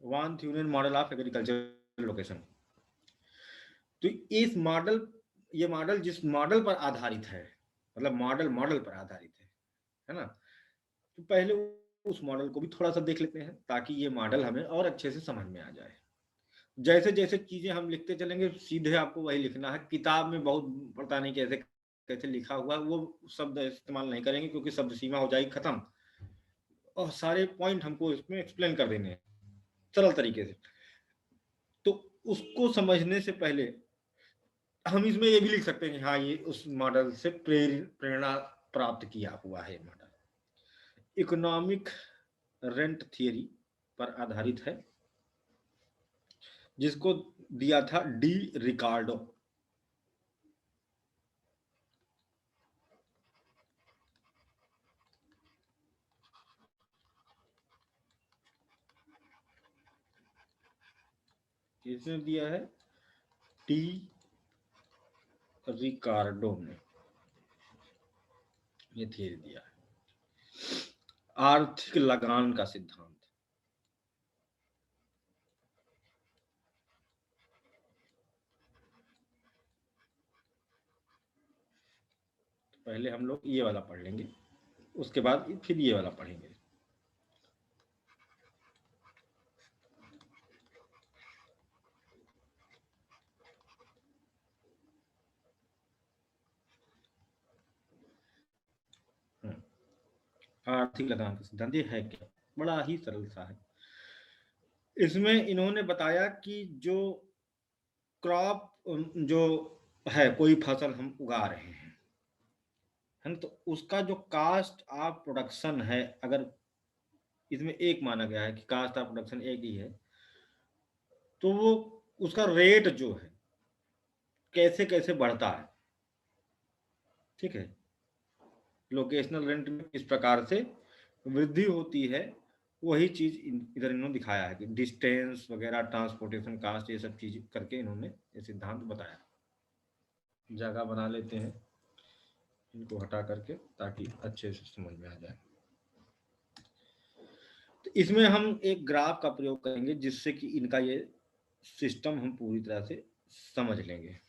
One Thunian model of agriculture location. तो इस model, ये मॉडल जिस मॉडल पर आधारित है, मतलब मॉडल मॉडल पर आधारित है ना, तो पहले उस मॉडल को भी थोड़ा सा देख लेते हैं ताकि ये मॉडल हमें और अच्छे से समझ में आ जाए। जैसे जैसे चीजें हम लिखते चलेंगे, सीधे आपको वही लिखना है। किताब में बहुत पता नहीं कैसे कैसे लिखा हुआ है, वो शब्द इस्तेमाल नहीं करेंगे क्योंकि शब्द सीमा हो जाएगी खत्म, और सारे पॉइंट हमको इसमें एक्सप्लेन कर देने हैं सरल तरीके से। तो उसको समझने से पहले हम इसमें ये भी लिख सकते हैं कि हाँ, ये उस मॉडल से प्रेरणा प्राप्त किया हुआ है मॉडल। इकोनॉमिक रेंट थियरी पर आधारित है, जिसको दिया था डी रिकार्डो। इसने दिया है डी रिकार्डो ने ये थियरी दिया है। आर्थिक लगान का सिद्धांत। पहले हम लोग ये वाला पढ़ लेंगे, उसके बाद फिर ये वाला पढ़ेंगे। आर्थिक लगान का सिद्धांत ये है क्या? बड़ा ही सरल सा है। इसमें इन्होंने बताया कि जो क्रॉप, जो है कोई फसल हम उगा रहे हैं, है ना, तो उसका जो कास्ट ऑफ प्रोडक्शन है, अगर इसमें एक माना गया है कि कास्ट ऑफ प्रोडक्शन एक ही है, तो वो उसका रेट जो है कैसे कैसे बढ़ता है, ठीक है। लोकेशनल रेंट में किस प्रकार से वृद्धि होती है, वही चीज इधर इन्होंने दिखाया है कि डिस्टेंस वगैरह, ट्रांसपोर्टेशन कास्ट, ये सब चीज करके इन्होंने ये सिद्धांत बताया। जगह बना लेते हैं इनको हटा करके ताकि अच्छे से समझ में आ जाए। तो इसमें हम एक ग्राफ का प्रयोग करेंगे जिससे कि इनका ये सिस्टम हम पूरी तरह से समझ लेंगे।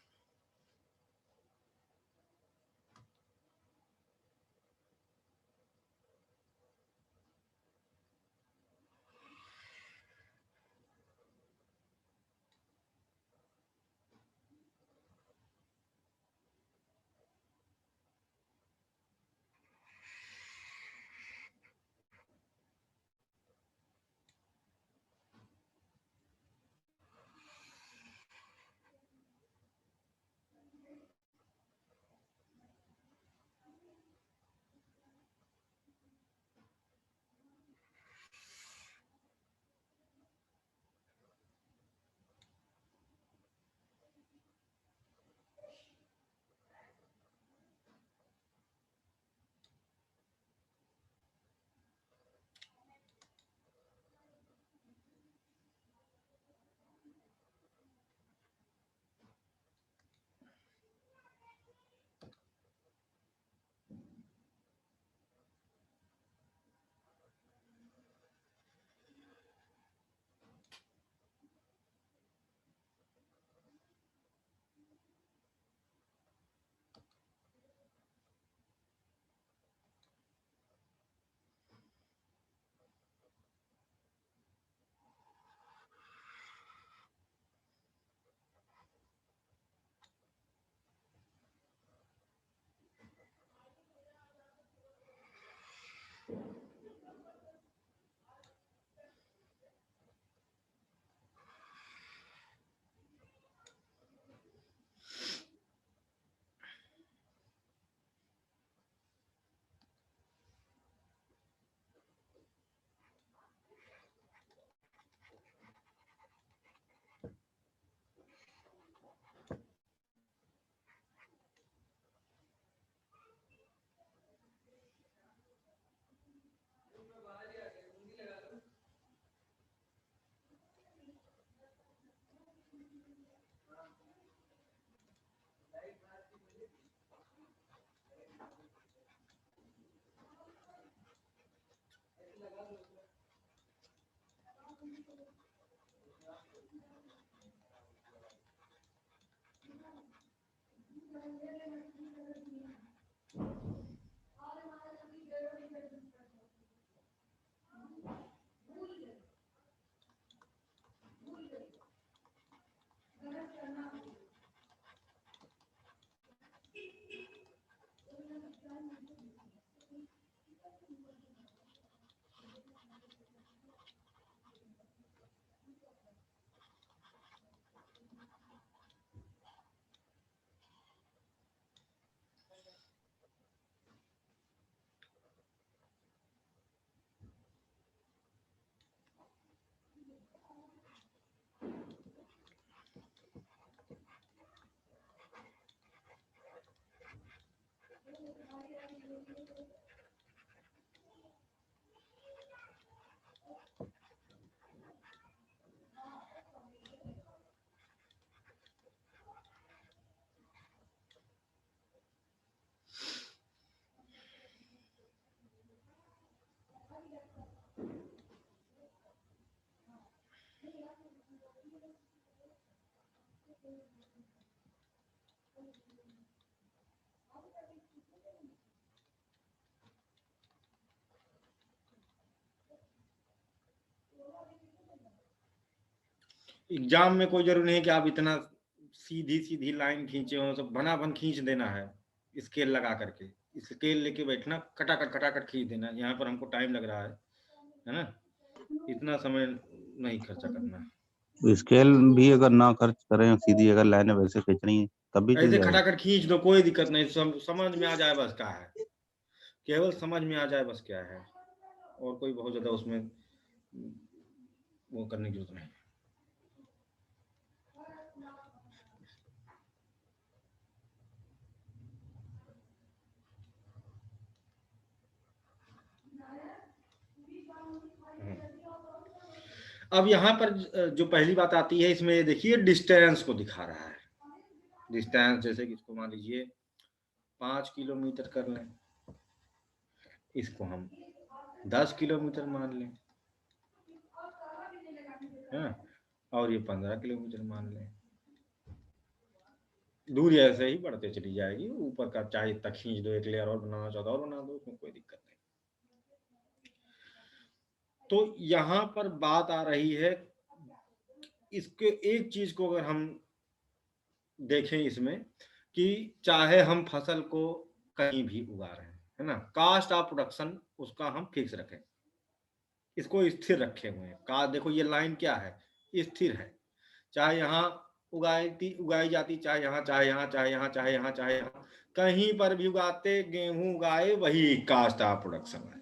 एग्जाम में कोई जरूरी नहीं कि आप इतना सीधी सीधी लाइन खींचे हो, सब बना बन खींच देना है, स्केल लगा करके स्केल लेके बैठना, खटाखट खींच देना। यहाँ पर हमको टाइम लग रहा है ना, इतना समय नहीं खर्चा करना। स्केल भी अगर ना खर्च करें, सीधी अगर लाइनें वैसे खींचनी है तब भी चल ऐसे जाएगा। खटाखट खींच दो, कोई दिक्कत नहीं, समझ में आ जाए बस क्या है, केवल समझ में आ जाए बस क्या है, और कोई बहुत ज्यादा उसमें वो करने की जरूरत नहीं। अब यहाँ पर जो पहली बात आती है, इसमें देखिए डिस्टेंस को दिखा रहा है। डिस्टेंस जैसे कि इसको मान लीजिए 5 किलोमीटर कर लें, इसको हम 10 किलोमीटर मान लें, है, और ये 15 किलोमीटर मान लें। दूरी ऐसे ही बढ़ते चली जाएगी, ऊपर का चाहे तक खींच दो, एक लेयर और बनाना चाहता और बना दो, उसमें कोई दिक्कत नहीं। तो यहाँ पर बात आ रही है, इसके एक चीज को अगर हम देखें इसमें, कि चाहे हम फसल को कहीं भी उगा रहे हैं, है ना, कास्ट ऑफ प्रोडक्शन उसका हम फिक्स रखें, इसको स्थिर रखे हुए हैं। का देखो ये लाइन क्या है, स्थिर है, चाहे यहाँ उगाई जाती, चाहे यहाँ, चाहे यहाँ, चाहे यहाँ, चाहे यहाँ, चाहे यहाँ, कहीं पर भी उगाते, गेहूं उगाए वही कास्ट ऑफ प्रोडक्शन है,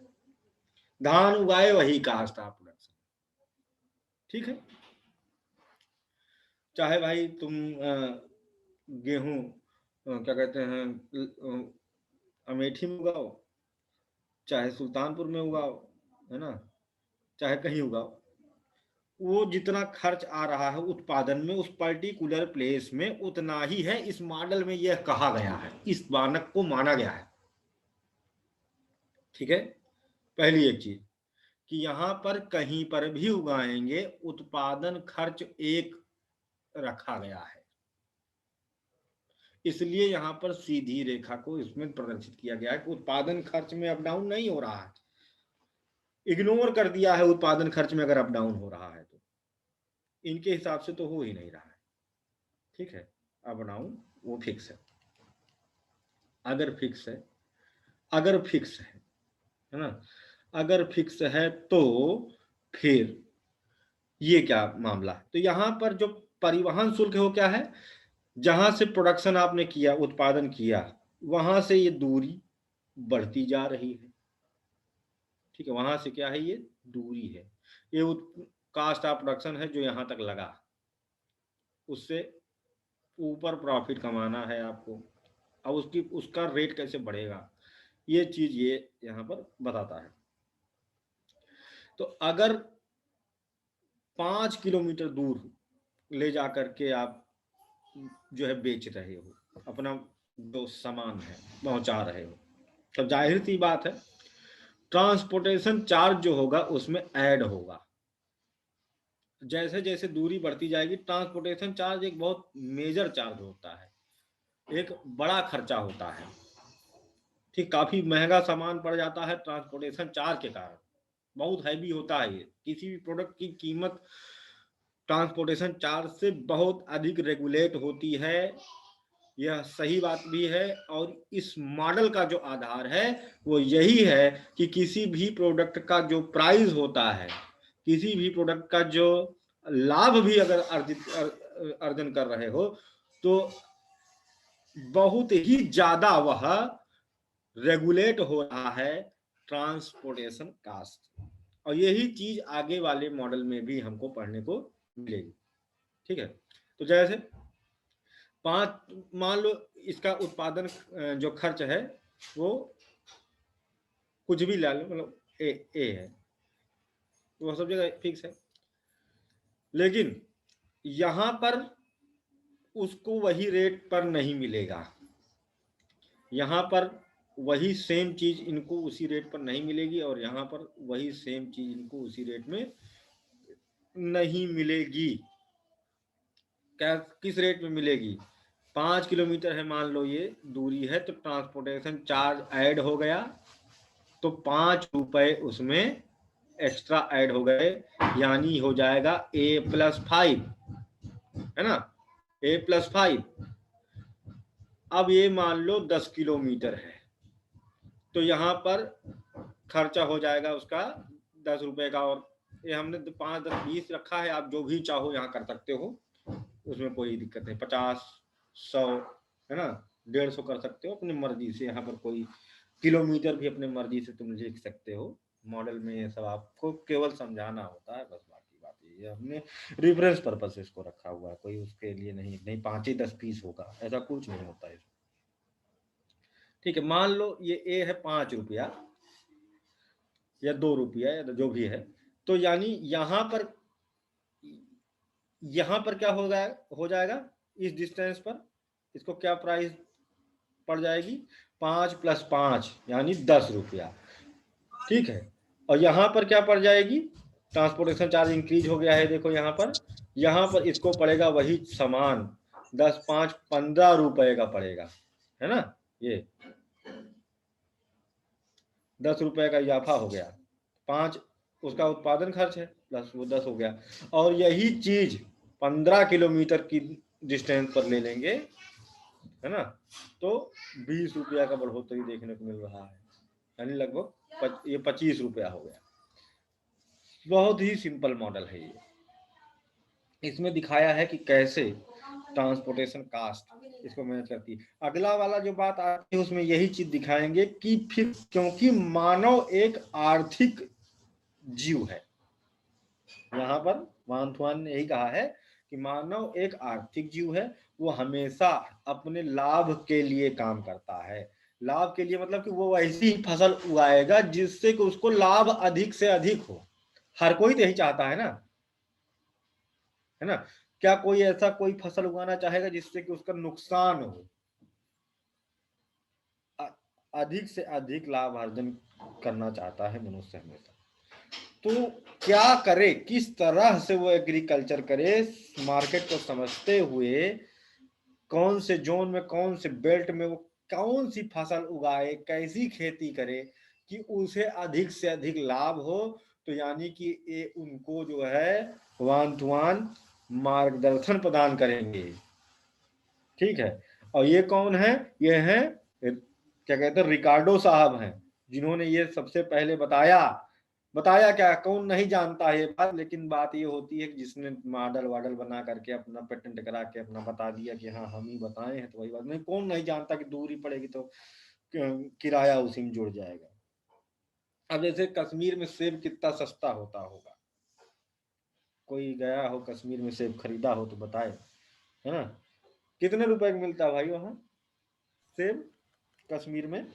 धान उगाए वही कास्ट ऑफ प्रोडक्शन, ठीक है। चाहे भाई तुम गेहूं क्या कहते हैं अमेठी में उगाओ, चाहे सुल्तानपुर में उगाओ, है ना, चाहे कहीं उगाओ, वो जितना खर्च आ रहा है उत्पादन में उस पर्टिकुलर प्लेस में उतना ही है। इस मॉडल में यह कहा गया है, इस मानक को माना गया है, ठीक है। पहली एक चीज कि यहां पर कहीं पर भी उगाएंगे उत्पादन खर्च एक रखा गया है, इसलिए यहां पर सीधी रेखा को इसमें प्रदर्शित किया गया है कि उत्पादन खर्च में अप डाउन नहीं हो रहा है। इग्नोर कर दिया है उत्पादन खर्च में अगर अप डाउन हो रहा है तो, इनके हिसाब से तो हो ही नहीं रहा है, ठीक है। अप डाउन वो फिक्स है, अगर फिक्स है, अगर फिक्स है ना, अगर फिक्स है तो फिर ये क्या मामला है। तो यहां पर जो परिवहन शुल्क है वो क्या है, जहां से प्रोडक्शन आपने किया, उत्पादन किया, वहां से ये दूरी बढ़ती जा रही है, ठीक है। वहां से क्या है, ये दूरी है, ये कास्ट ऑफ प्रोडक्शन है जो यहां तक लगा, उससे ऊपर प्रॉफिट कमाना है आपको। अब उसका रेट कैसे बढ़ेगा, ये चीज ये यहां पर बताता है। तो अगर 5 किलोमीटर दूर ले जा करके आप जो है बेच रहे हो, अपना जो सामान है पहुंचा रहे हो, तब जाहिर सी बात है ट्रांसपोर्टेशन चार्ज जो होगा उसमें ऐड होगा, जैसे जैसे दूरी बढ़ती जाएगी, ट्रांसपोर्टेशन चार्ज एक बहुत मेजर चार्ज होता है, एक बड़ा खर्चा होता है, ठीक, काफी महंगा सामान पड़ जाता है ट्रांसपोर्टेशन चार्ज के कारण, बहुत हैवी होता है ये। किसी भी प्रोडक्ट की कीमत ट्रांसपोर्टेशन चार्ज से बहुत अधिक रेगुलेट होती है, यह सही बात भी है। और इस मॉडल का जो आधार है वो यही है कि किसी भी प्रोडक्ट का जो प्राइस होता है, किसी भी प्रोडक्ट का जो लाभ भी अगर अर्जन कर रहे हो तो बहुत ही ज्यादा वह रेगुलेट हो रहा है ट्रांसपोर्टेशन कास्ट। और यही चीज आगे वाले मॉडल में भी हमको पढ़ने को मिलेगी, ठीक है। तो जैसे 5, मान लो इसका उत्पादन जो खर्च है वो कुछ भी ला लो, मतलब ए है, वो सब जगह फिक्स है, लेकिन यहां पर उसको वही रेट पर नहीं मिलेगा, यहां पर वही सेम चीज इनको उसी रेट पर नहीं मिलेगी, और यहां पर वही सेम चीज इनको उसी रेट में नहीं मिलेगी। क्या, किस रेट में मिलेगी? 5 किलोमीटर है मान लो ये दूरी है, तो ट्रांसपोर्टेशन चार्ज ऐड हो गया तो 5 रुपए उसमें एक्स्ट्रा ऐड हो गए, यानी हो जाएगा A+5, है ना, A+5। अब ये मान लो 10 किलोमीटर है, तो यहाँ पर खर्चा हो जाएगा उसका 10 रुपए का, और ये हमने 5, 10, 20 रखा है, आप जो भी चाहो यहाँ कर सकते हो, उसमें कोई दिक्कत नहीं। 50, 100, है ना, 150 कर सकते हो अपनी मर्जी से, यहाँ पर कोई किलोमीटर भी अपनी मर्जी से तुम लिख सकते हो। मॉडल में ये सब आपको केवल समझाना होता है, बस बाकी बात ये हमने रेफरेंस पर्पज से इसको रखा हुआ है, कोई उसके लिए नहीं 5 ही 10 पीस होगा, ऐसा कुछ नहीं होता है, ठीक है। मान लो ये ए है 5 रुपया या 2 रुपया या जो भी है, तो यानी यहाँ पर क्या हो जाएगा इस डिस्टेंस पर, इसको क्या प्राइस पड़ जाएगी, 5 + 5 यानी 10 रुपया, ठीक है। और यहाँ पर क्या पड़ जाएगी, ट्रांसपोर्टेशन चार्ज इंक्रीज हो गया है, देखो यहाँ पर इसको पड़ेगा वही सामान 10, 5, 15 रुपए का पड़ेगा, है ना, ये 10 रुपए का इजाफा हो गया, 5 उसका उत्पादन खर्च है प्लस वो 10 हो गया। और यही चीज 15 किलोमीटर की डिस्टेंस पर ले लेंगे, है ना, तो 20 रुपया का बढ़ोतरी देखने को मिल रहा है, यानी लगभग ये 25 रुपया हो गया। बहुत ही सिंपल मॉडल है ये, इसमें दिखाया है कि कैसे ट्रांसपोर्टेशन कास्ट इसको मैनेज करती है। अगला वाला जो बात आती है उसमें यही चीज दिखाएंगे कि फिर क्योंकि मानव एक आर्थिक जीव है, यहाँ पर वांथवान ने यही कहा है कि मानव एक आर्थिक जीव है, वो हमेशा अपने लाभ के लिए काम करता है। लाभ के लिए मतलब कि वो ऐसी फसल उगाएगा जिससे कि उसको लाभ अधिक से अधिक हो, हर कोई तो यही चाहता है ना, है ना। क्या कोई ऐसा कोई फसल उगाना चाहेगा जिससे कि उसका नुकसान हो? अधिक से अधिक लाभ अर्जन करना चाहता है मनुष्य हमेशा। तो क्या करे, किस तरह से वो एग्रीकल्चर करे, मार्केट को समझते हुए कौन से जोन में, कौन से बेल्ट में वो कौन सी फसल उगाए, कैसी खेती करे कि उसे अधिक से अधिक लाभ हो। तो यानी कि ये उनको जो है वन टू वन मार्गदर्शन प्रदान करेंगे, ठीक है। और ये कौन है, ये है क्या कहते हैं, रिकार्डो साहब हैं, जिन्होंने ये सबसे पहले बताया क्या, कौन नहीं जानता है ये बात, लेकिन बात ये होती है कि जिसने मॉडल वाडल बना करके अपना पेटेंट करा के अपना बता दिया कि हाँ हम ही बताए हैं, तो वही बात नहीं, कौन नहीं जानता कि दूरी पड़ेगी तो किराया उसी में जुड़ जाएगा। अब जैसे कश्मीर में सेब कितना सस्ता होता होगा, कोई गया हो कश्मीर में सेब खरीदा हो तो बताए, है ना, कितने रुपए का मिलता है भाई वहाँ सेब कश्मीर में?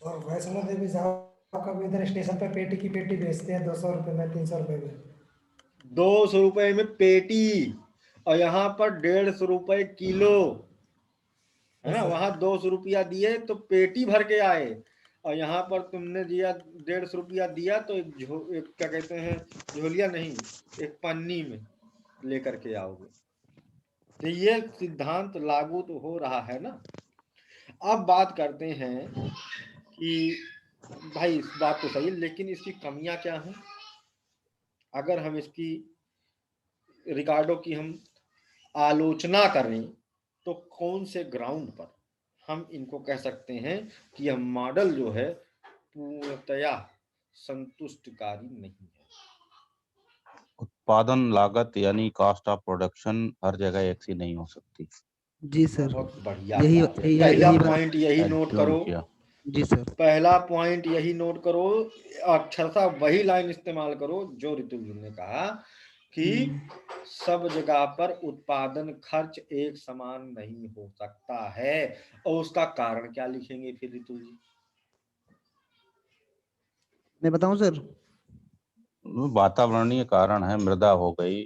और वैष्णो देवी जाओ, कभी इधर स्टेशन पे पेटी की पेटी बेचते हैं 200 रुपए में, 300 रुपए में। 200 रुपए में पेटी, और यहाँ पर 150 रुपए किलो, है ना। वहां 200 रुपया दिए तो पेटी भर के आए, और यहाँ पर तुमने दिया 150 रुपया दिया तो एक क्या कहते हैं, झोलिया नहीं, एक पन्नी में लेकर के आओगे। तो ये सिद्धांत लागू तो हो रहा है ना। अब बात करते हैं कि भाई इस बात तो सही है, लेकिन इसकी कमियां क्या हैं। अगर हम इसकी रिकार्डो की हम आलोचना करें तो कौन से ग्राउंड पर हम इनको कह सकते हैं कि यह मॉडल जो है पूर्णतया संतुष्टकारी नहीं है। उत्पादन लागत यानी कॉस्ट ऑफ प्रोडक्शन हर जगह एक सी नहीं हो सकती। जी सर, बहुत बढ़िया यही बात है। यही पहला यही बात। पॉइंट यही नोट एग्जाम करो। किया। जी सर। पहला पॉइंट यही नोट करो, अक्षरशः वही लाइन इस्तेमाल करो जो ऋतु जी ने कहा कि सब जगह पर उत्पादन खर्च एक समान नहीं हो सकता है। और उसका कारण क्या लिखेंगे फिर ऋतु जी? मैं बताऊं सर? वातावरणीय कारण है, मृदा हो गई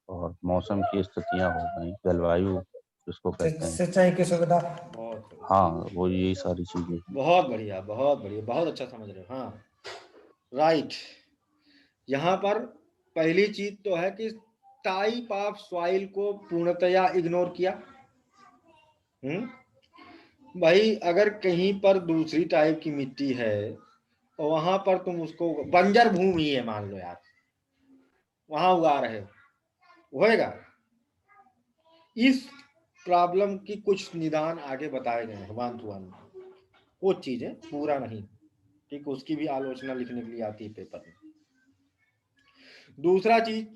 और मौसम की स्थितियां हो गई, जलवायु जिसको कहते हैं। सिंचाई की सुविधा। बहुत हाँ, वो यही सारी चीजें हैं। बहुत बढ़िया, बहुत बढ़िया, बहुत अच्छा समझ रहे हो। हाँ राइट। यहाँ पर पहली चीज तो है कि टाइप ऑफ सॉइल को पूर्णतया इग्नोर किया। भाई अगर कहीं पर दूसरी टाइप की मिट्टी है और वहां पर तुम उसको, बंजर भूमि है मान लो यार, वहां उगा रहे हो, होएगा। इस प्रॉब्लम की कुछ निदान आगे बताए गए हैं 1 to 1, वो चीजें पूरा नहीं, ठीक, उसकी भी आलोचना लिखने के लिए आती है पेपर में। दूसरा चीज,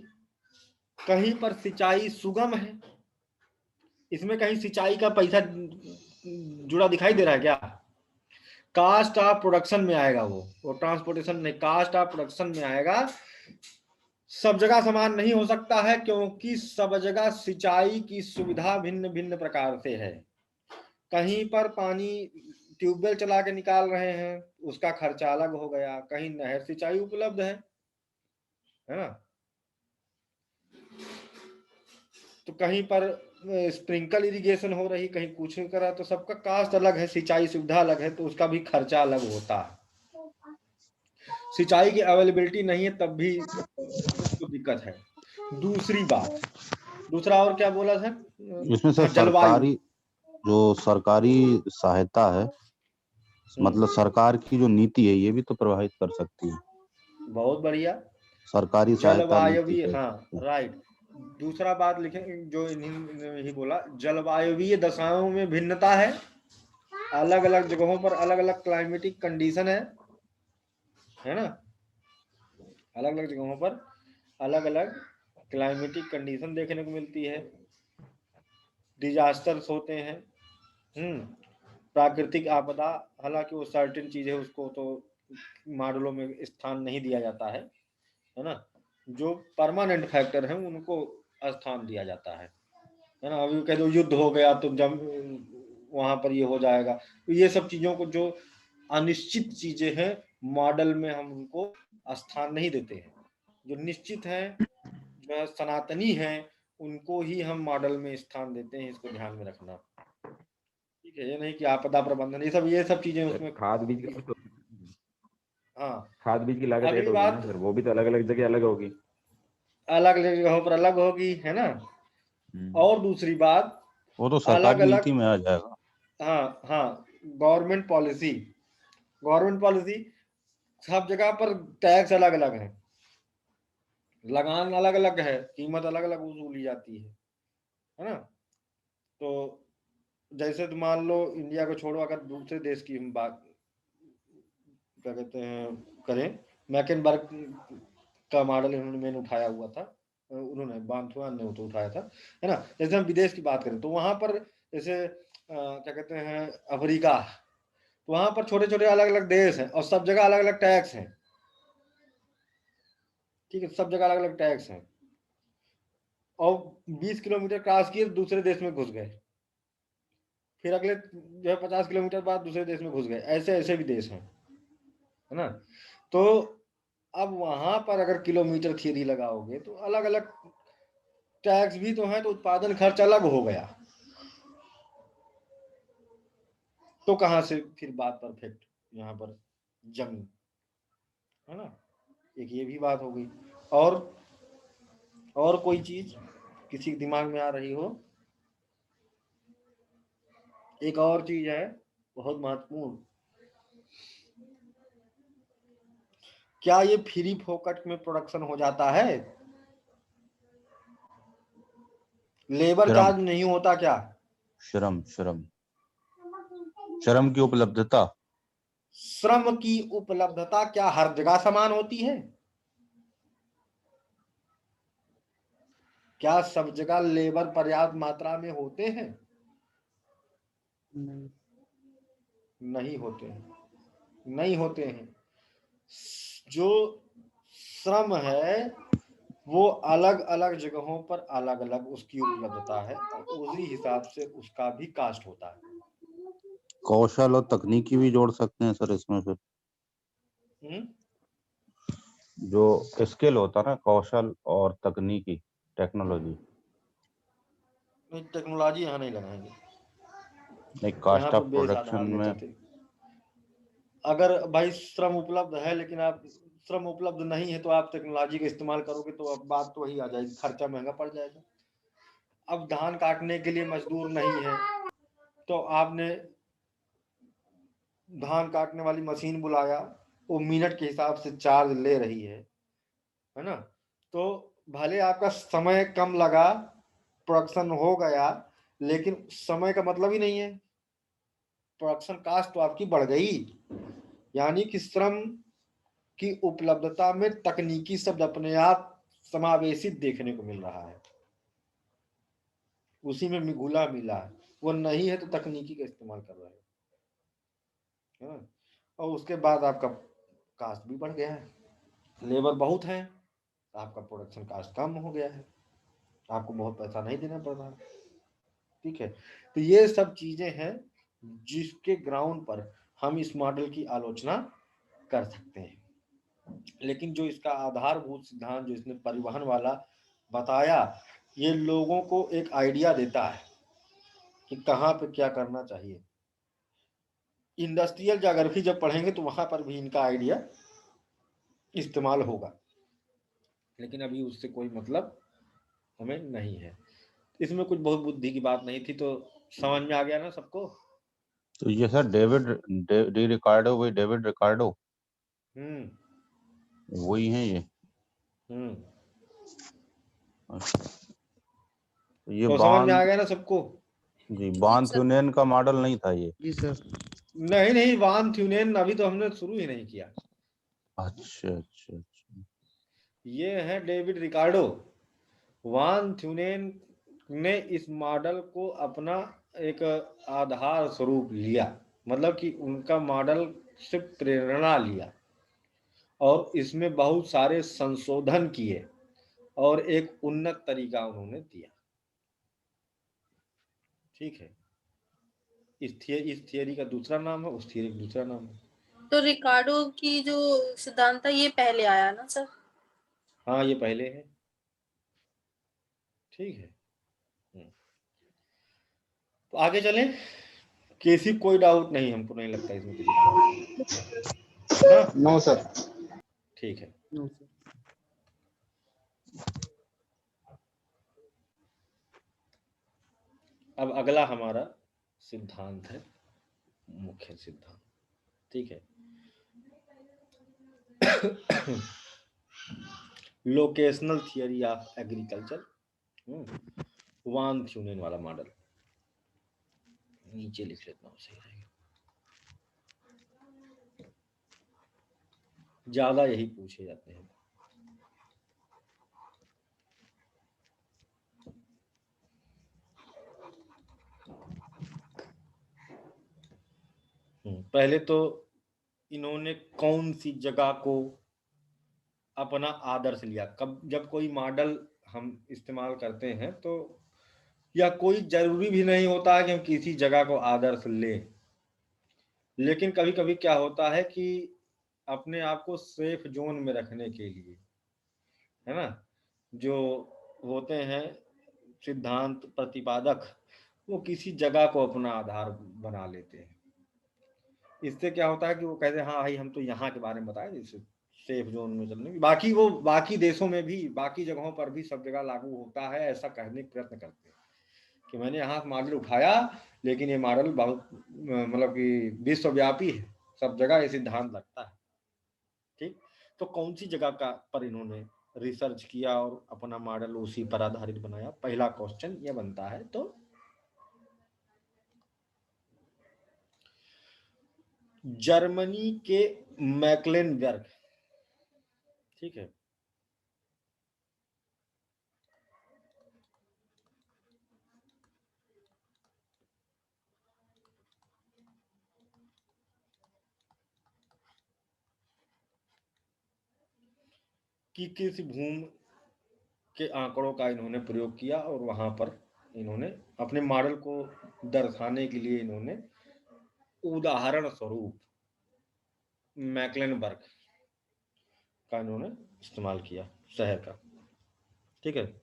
कहीं पर सिंचाई सुगम है, इसमें कहीं सिंचाई का पैसा जुड़ा दिखाई दे रहा है क्या? कास्ट ऑफ प्रोडक्शन में आएगा वो ट्रांसपोर्टेशन नहीं, कास्ट ऑफ प्रोडक्शन में आएगा। सब जगह समान नहीं हो सकता है क्योंकि सब जगह सिंचाई की सुविधा भिन्न भिन्न प्रकार से है। कहीं पर पानी ट्यूबवेल चला के निकाल रहे हैं, उसका खर्चा अलग हो गया। कहीं नहर सिंचाई उपलब्ध है ना, तो कहीं पर स्प्रिंकल इरिगेशन हो रही, कहीं कुछ करा, तो सबका कास्ट अलग है, सिंचाई सुविधा अलग है, तो उसका भी खर्चा अलग होता है। सिंचाई की अवेलेबिलिटी नहीं है तब भी तो दिक्कत है। दूसरी बात, दूसरा और क्या बोला था? इसमें सर जलवायु, जो सरकारी सहायता है, मतलब सरकार की जो नीति है ये भी तो प्रभावित कर सकती है। बहुत बढ़िया। सरकारी सहायता नीति जलवायु, हाँ राइट। दूसरा बात लिखे जो इन्हीं ही बोला, जलवायुवीय दशाओं में भिन्नता है, अलग अलग जगहों पर अलग अलग क्लाइमेटिक कंडीशन है ना, अलग अलग जगहों पर अलग अलग क्लाइमेटिक कंडीशन देखने को मिलती है। डिजास्टर्स होते हैं, प्राकृतिक आपदा, हालांकि वो सर्टेन चीज है, उसको तो मॉडलों में स्थान नहीं दिया जाता है ना। जो परमानेंट फैक्टर है उनको स्थान दिया जाता है ना। अभी कह दो युद्ध हो गया तो जब वहां पर ये हो जाएगा, तो ये सब चीजों को, जो अनिश्चित चीजें हैं, मॉडल में हम उनको स्थान नहीं देते हैं। जो निश्चित है, जो सनातनी है, उनको ही हम मॉडल में स्थान देते हैं। इसको ध्यान में रखना, ठीक है। ये नहीं कि आपदा प्रबंधन, ये सब चीजें उसमें। खाद बीज की लागत हाँ, खाद बीज की लागत ऐड अगली होगी ना बात, सर, वो भी तो अलग अलग जगह अलग होगी। अलग अलग जगहों पर अलग होगी, है ना। और दूसरी बात, वो तो अलग सरकारी नीति अलग, में आ जाएगा। हाँ हाँ, गवर्नमेंट पॉलिसी, सब जगह पर टैक्स अलग अलग है, लगान अलग अलग है, कीमत अलग अलग वसूली जाती है ना। तो जैसे तो मान लो इंडिया को छोड़ो, अगर दूसरे देश की हम बात क्या कहते हैं करें, मैकेनबर्ग का मॉडल इन्होंने मैंने उठाया हुआ था, उन्होंने बांथुआन ने तो उठाया था, है ना। जैसे हम विदेश की बात करें तो वहां पर जैसे क्या कहते हैं अफ्रीका, तो वहां पर छोटे छोटे अलग अलग देश हैं और सब जगह अलग अलग टैक्स हैं, ठीक है, सब जगह अलग अलग टैक्स हैं। और 20 किलोमीटर क्रॉस किए दूसरे देश में घुस गए, फिर अगले जो है 50 किलोमीटर बाद दूसरे देश में घुस गए, ऐसे ऐसे भी देश हैं, है ना। तो अब वहां पर अगर किलोमीटर थियरी लगाओगे तो अलग अलग टैक्स भी तो है, तो उत्पादन खर्च अलग हो गया, तो कहां से फिर बात परफेक्ट यहाँ पर जमीन, है ना। एक ये भी बात हो गई। और कोई चीज किसी के दिमाग में आ रही हो? एक और चीज है बहुत महत्वपूर्ण, क्या ये फ्री फोकट में प्रोडक्शन हो जाता है? लेबर श्रम चार्ज नहीं होता क्या? श्रम श्रम श्रम की उपलब्धता। श्रम की उपलब्धता क्या हर जगह समान होती है? क्या सब जगह लेबर पर्याप्त मात्रा में होते हैं? नहीं। नहीं होते हैं, नहीं होते हैं। जो श्रम है वो अलग अलग जगहों पर अलग अलग उसकी उपलब्धता है और उसी हिसाब से उसका भी कास्ट होता है। कौशल और तकनीकी भी जोड़ सकते हैं सर इसमें फिर। जो स्किल होता है ना, कौशल और तकनीकी, टेक्नोलॉजी। नहीं, टेक्नोलॉजी यहाँ नहीं लगाएंगे, नहीं, यहाँ कास्ट पर ऑफ बेस प्रोडक्शन आधार लेते में। थे। अगर भाई श्रम उपलब्ध है लेकिन आप श्रम उपलब्ध नहीं है तो आप टेक्नोलॉजी का इस्तेमाल करोगे तो अब बात तो वही आ जाएगी, खर्चा महंगा पड़ जाएगा। अब धान काटने के लिए मजदूर नहीं है तो आपने धान काटने वाली मशीन बुलाया, वो मिनट के हिसाब से चार्ज ले रही है ना। तो भले आपका समय कम लगा, प्रोडक्शन हो गया, लेकिन समय का मतलब ही नहीं है, प्रोडक्शन कास्ट तो आपकी बढ़ गई। यानी कि श्रम की उपलब्धता में तकनीकी शब्द अपने आप समावेशित देखने को मिल रहा है, उसी में घुला मिला है। वो नहीं है तो तकनीकी का इस्तेमाल कर रहे हैं, है ना। और उसके बाद आपका कास्ट भी बढ़ गया है, लेबर बहुत है, आपका प्रोडक्शन कास्ट कम हो गया है, आपको बहुत पैसा नहीं देना पड़ रहा। ठीक है, तो ये सब चीजें हैं जिसके ग्राउंड पर हम इस मॉडल की आलोचना कर सकते हैं। लेकिन जो इसका आधारभूत सिद्धांत जो इसने परिवहन वाला बताया, ये लोगों को एक आइडिया देता है कि कहाँ पे क्या करना चाहिए। इंडस्ट्रियल ज्योग्राफी जब पढ़ेंगे तो वहां पर भी इनका आइडिया इस्तेमाल होगा, लेकिन अभी उससे कोई मतलब हमें नहीं है। इसमें कुछ बहुत बुद्धि की बात नहीं थी, तो समझ में आ गया ना सबको? तो ये सर डी रिकार्डो, वही डेविड रिकार्डो हम्म वही है ये। हम्म तो ये तो समझ में आ बान गया ना सबको? जी, बान थ्यूनेन का मॉडल नहीं था ये। जी सर। नहीं नहीं, वान थ्यूनेन अभी तो हमने शुरू ही नहीं किया। अच्छा अच्छा अच्छा। ये है डेविड रिकार्डो। वान थ्यूनेन ने इस मॉडल को अपना एक आधार स्वरूप लिया, मतलब कि उनका मॉडल से प्रेरणा लिया और इसमें बहुत सारे संशोधन किए और एक उन्नत तरीका उन्होंने दिया। ठीक है, इस थियरी का दूसरा नाम है, उस थियरी का दूसरा नाम है। तो रिकार्डो की जो सिद्धांत था ये पहले आया ना सर? हाँ, ये पहले है। ठीक है। तो आगे चलें, किसी कोई डाउट नहीं, हमको नहीं लगता इसमें किसी को डाउट है ना। No sir. ठीक है, नो सर। अब अगला हमारा सिद्धांत है, मुख्य सिद्धांत। ठीक है, locational theory of agriculture, one Thünen वाला मॉडल। नीचे लिख लेता हूँ, सही रहेगा, ज्यादा यही पूछे जाते हैं। पहले तो इन्होंने कौन सी जगह को अपना आदर्श लिया, कब जब कोई मॉडल हम इस्तेमाल करते हैं तो या कोई जरूरी भी नहीं होता है कि हम किसी जगह को आदर्श लें, लेकिन कभी कभी क्या होता है कि अपने आप को सेफ जोन में रखने के लिए, है ना, जो होते हैं सिद्धांत प्रतिपादक, वो किसी जगह को अपना आधार बना लेते हैं। इससे क्या होता है कि वो कहते हैं हाँ भाई हम तो यहाँ के बारे में बताए, जैसे सेफ जोन में चलने की, बाकी वो बाकी देशों में भी, बाकी जगहों पर भी सब जगह लागू होता है, ऐसा कहने का प्रयत्न करते हैं कि मैंने यहाँ मॉडल उठाया, लेकिन ये मॉडल बहुत मतलब कि विश्वव्यापी है, सब जगह ये सिद्धांत लगता है। ठीक, तो कौन सी जगह का पर इन्होंने रिसर्च किया और अपना मॉडल उसी पर आधारित बनाया, पहला क्वेश्चन ये बनता है। तो जर्मनी के मैक्लेनबर्ग, ठीक है, कि किस भूमि के आंकड़ों का इन्होंने प्रयोग किया और वहां पर इन्होंने अपने मॉडल को दर्शाने के लिए इन्होंने उदाहरण स्वरूप मैक्लेनबर्ग का इन्होंने इस्तेमाल किया, शहर का। ठीक है,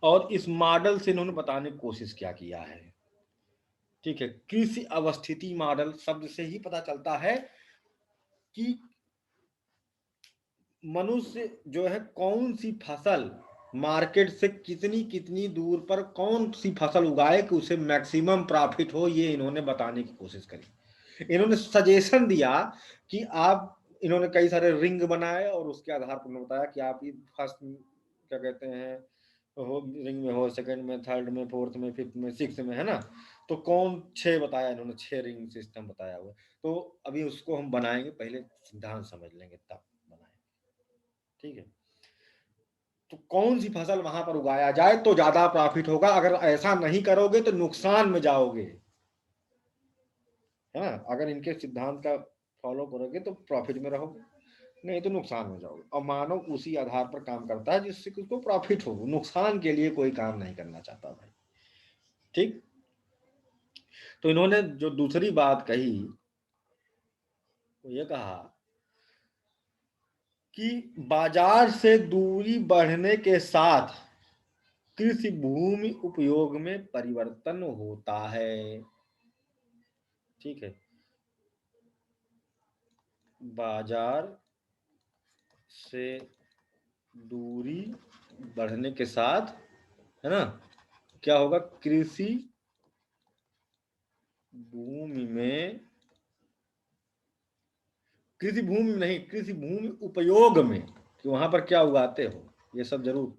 और इस मॉडल से इन्होंने बताने की कोशिश क्या किया है। ठीक है, कृषि अवस्थिति मॉडल शब्द से ही पता चलता है कि मनुष्य जो है कौन सी फसल मार्केट से कितनी कितनी दूर पर कौन सी फसल उगाए कि उसे मैक्सिमम प्रॉफिट हो, ये इन्होंने बताने की कोशिश करी। इन्होंने सजेशन दिया कि आप, इन्होंने कई सारे रिंग बनाए और उसके आधार पर बताया कि आप ये फर्स्ट क्या कहते हैं हो, रिंग में हो, सेकंड में, थर्ड में, फोर्थ में, फिफ्थ में, सिक्स्थ में, है ना। तो कौन 6 बताया, इन्होंने 6 रिंग सिस्टम बताया हुआ। तो अभी उसको हम बनाएंगे, पहले सिद्धांत समझ लेंगे तब बनाएंगे। ठीक है, तो कौन सी फसल वहां पर उगाया जाए तो ज्यादा प्रॉफिट होगा, अगर ऐसा नहीं करोगे तो नुकसान में जाओगे, है ना। अगर इनके सिद्धांत का फॉलो करोगे तो प्रॉफिट में रहोगे, नहीं तो नुकसान में जाओगे। और मानव उसी आधार पर काम करता है जिससे उसको प्रॉफिट हो, नुकसान के लिए कोई काम नहीं करना चाहता भाई। ठीक, तो इन्होंने जो दूसरी बात कही वो ये कहा कि बाजार से दूरी बढ़ने के साथ कृषि भूमि उपयोग में परिवर्तन होता है। ठीक है, बाजार से दूरी बढ़ने के साथ, है ना, क्या होगा, कृषि भूमि में, कृषि भूमि में नहीं, कृषि भूमि उपयोग में, कि वहां पर क्या उगाते हो ये सब जरूर,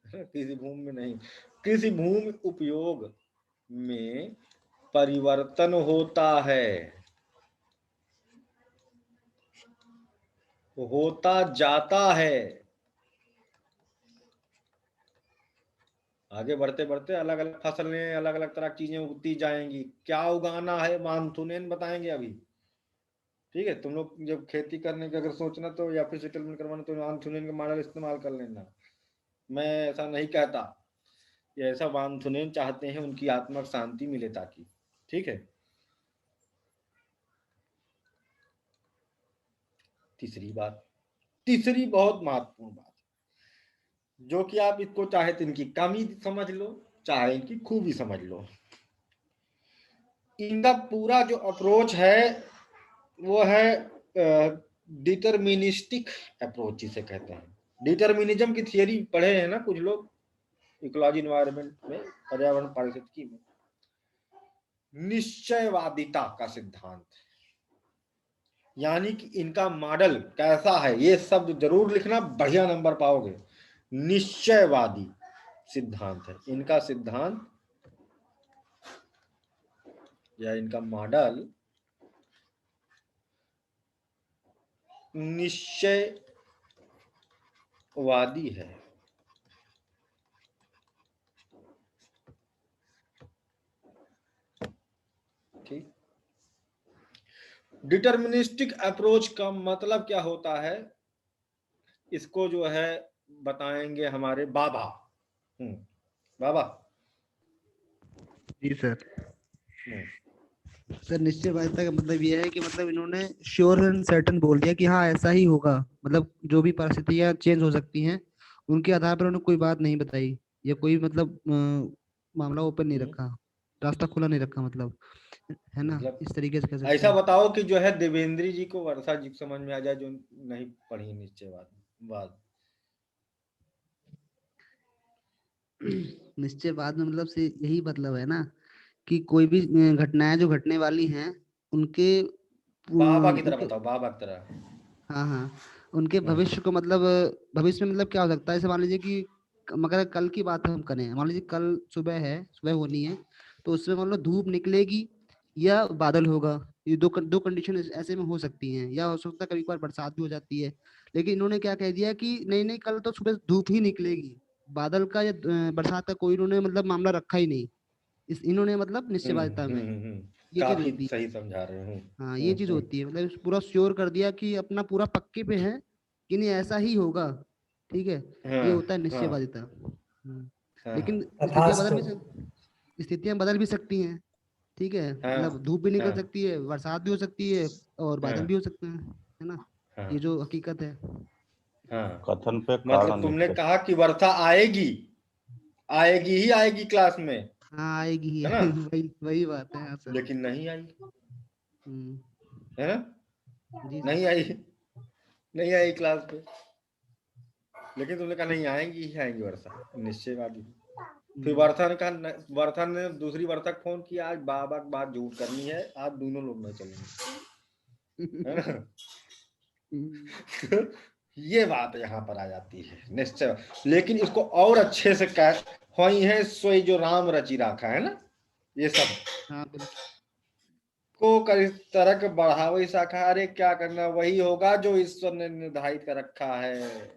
कृषि भूमि में नहीं, कृषि भूमि उपयोग में परिवर्तन होता है, होता जाता है। आगे बढ़ते बढ़ते अलग अलग फसलें, अलग अलग तरह की चीजें उगती जाएंगी। क्या उगाना है मानसून बताएंगे अभी। ठीक है, तुम लोग जब खेती करने की अगर सोचना तो या फिर सेटलमेंट करवाना तो मानसून का मॉडल इस्तेमाल कर लेना। मैं ऐसा नहीं कहता, ये ऐसा मानसून चाहते हैं उनकी आत्मिक शांति मिले ताकि। ठीक है, तीसरी बात, तीसरी बहुत महत्वपूर्ण बात, जो कि आप इसको चाहे तो इनकी कमी समझ लो, चाहे इनकी खूबी समझ लो। इनका पूरा जो अप्रोच है वो है डिटरमिनिस्टिक अप्रोच जिसे कहते हैं। डिटरमिनिज्म की थियरी पढ़े हैं ना कुछ लोग, इकोलॉजी एनवायरनमेंट में, पर्यावरण पारिस्थितिकी में। निश्चयवादिता का सिद्धांत, यानी कि इनका मॉडल कैसा है, ये शब्द जरूर लिखना, बढ़िया नंबर पाओगे। निश्चयवादी सिद्धांत है इनका सिद्धांत या इनका मॉडल निश्चयवादी है। ठीक, डिटरमिनिस्टिक अप्रोच का मतलब क्या होता है, इसको जो है बताएंगे हमारे बाबा। बाबा जी सर। सर निश्चयवादिता का मतलब यह है कि मतलब इन्होंने श्योर एंड सर्टेन बोल दिया कि हाँ ऐसा ही होगा, मतलब जो भी परिस्थितियां चेंज हो सकती हैं उनके आधार पर उन्होंने कोई बात नहीं बताई, या कोई मतलब मामला ओपन नहीं रखा, रास्ता खुला नहीं रखा मतलब। है ना, मतलब इस तरीके से कह सकते ऐसा हैं। बताओ कि जो है देवेंद्र जी को वर्षा जी को समझ में आ जाए, जो नहीं पढ़ी निश्चयवाद। निश्चयवाद में मतलब से यही मतलब है ना कि कोई भी घटनाएं जो घटने वाली हैं उनके बाबा की तरह उनके बताओ, बाबा की तरह। हाँ हाँ, उनके हम्म, भविष्य को मतलब भविष्य में मतलब क्या हो सकता है, जैसे मान लीजिए कि मगर कल की बात हम करें, मान लीजिए कल सुबह है, सुबह होनी है, तो उसमें मान लो धूप निकलेगी या बादल होगा। ये दो कंडीशन ऐसे में हो सकती हैं, या हो सकता है कभी कभार बरसात भी हो जाती है। लेकिन इन्होंने क्या कह दिया कि नहीं नहीं, कल तो सुबह धूप ही निकलेगी, बादल का या बरसात का कोई इन्होंने मतलब मामला रखा ही नहीं। इन्होंने मतलब निश्चयवादिता में ये चीज काफी होती है। सही समझा रहे हो। हाँ, ये चीज होती है, मतलब पूरा श्योर कर दिया कि अपना पूरा पक्के पे है कि नहीं ऐसा ही होगा। ठीक है, ये हाँ होता है हाँ निश्चयवादिता। लेकिन हाँ तथास्तु। स्थितियां बदल भी सकती हैं। ठीक है, हाँ मतलब धूप भी निकल हाँ सकती है, बरसात भी हो सकती है, और बादल भी हाँ हो सकते हैं, है ना। हाँ ये जो हकीकत है। हाँ। कथन पे मतलब कारण तुमने निश्चय। कहा कि वर्षा आएगी, आएगी ही आएगी क्लास में, हाँ, आएगी ही है ना, वही वही बात है, हाँ सर। लेकिन नहीं आई, हम्म, है ना, जी नहीं सर। आई, नहीं आई क्लास पे। लेकिन तुमने कहा नहीं, आएंगी ही आएंगी वर्षा, निश्चयवादी। फिर हम्म, वर्षा ने कहा, वर्षा ने दूसरी वर्षा को फोन किया, आज बाबा की बात झूठ करनी है, आज दोनों लोग नहीं चलेंगे, है ना। ये बात यहाँ पर आ जाती है निश्चय। लेकिन इसको और अच्छे से कह होई है, सोई जो राम रची राखा है ना, ये सब हाँ बिल्कुल। को कर इस तरह के बढ़ावे शाखा, अरे क्या करना, वही होगा जो ईश्वर ने निर्धारित कर रखा है,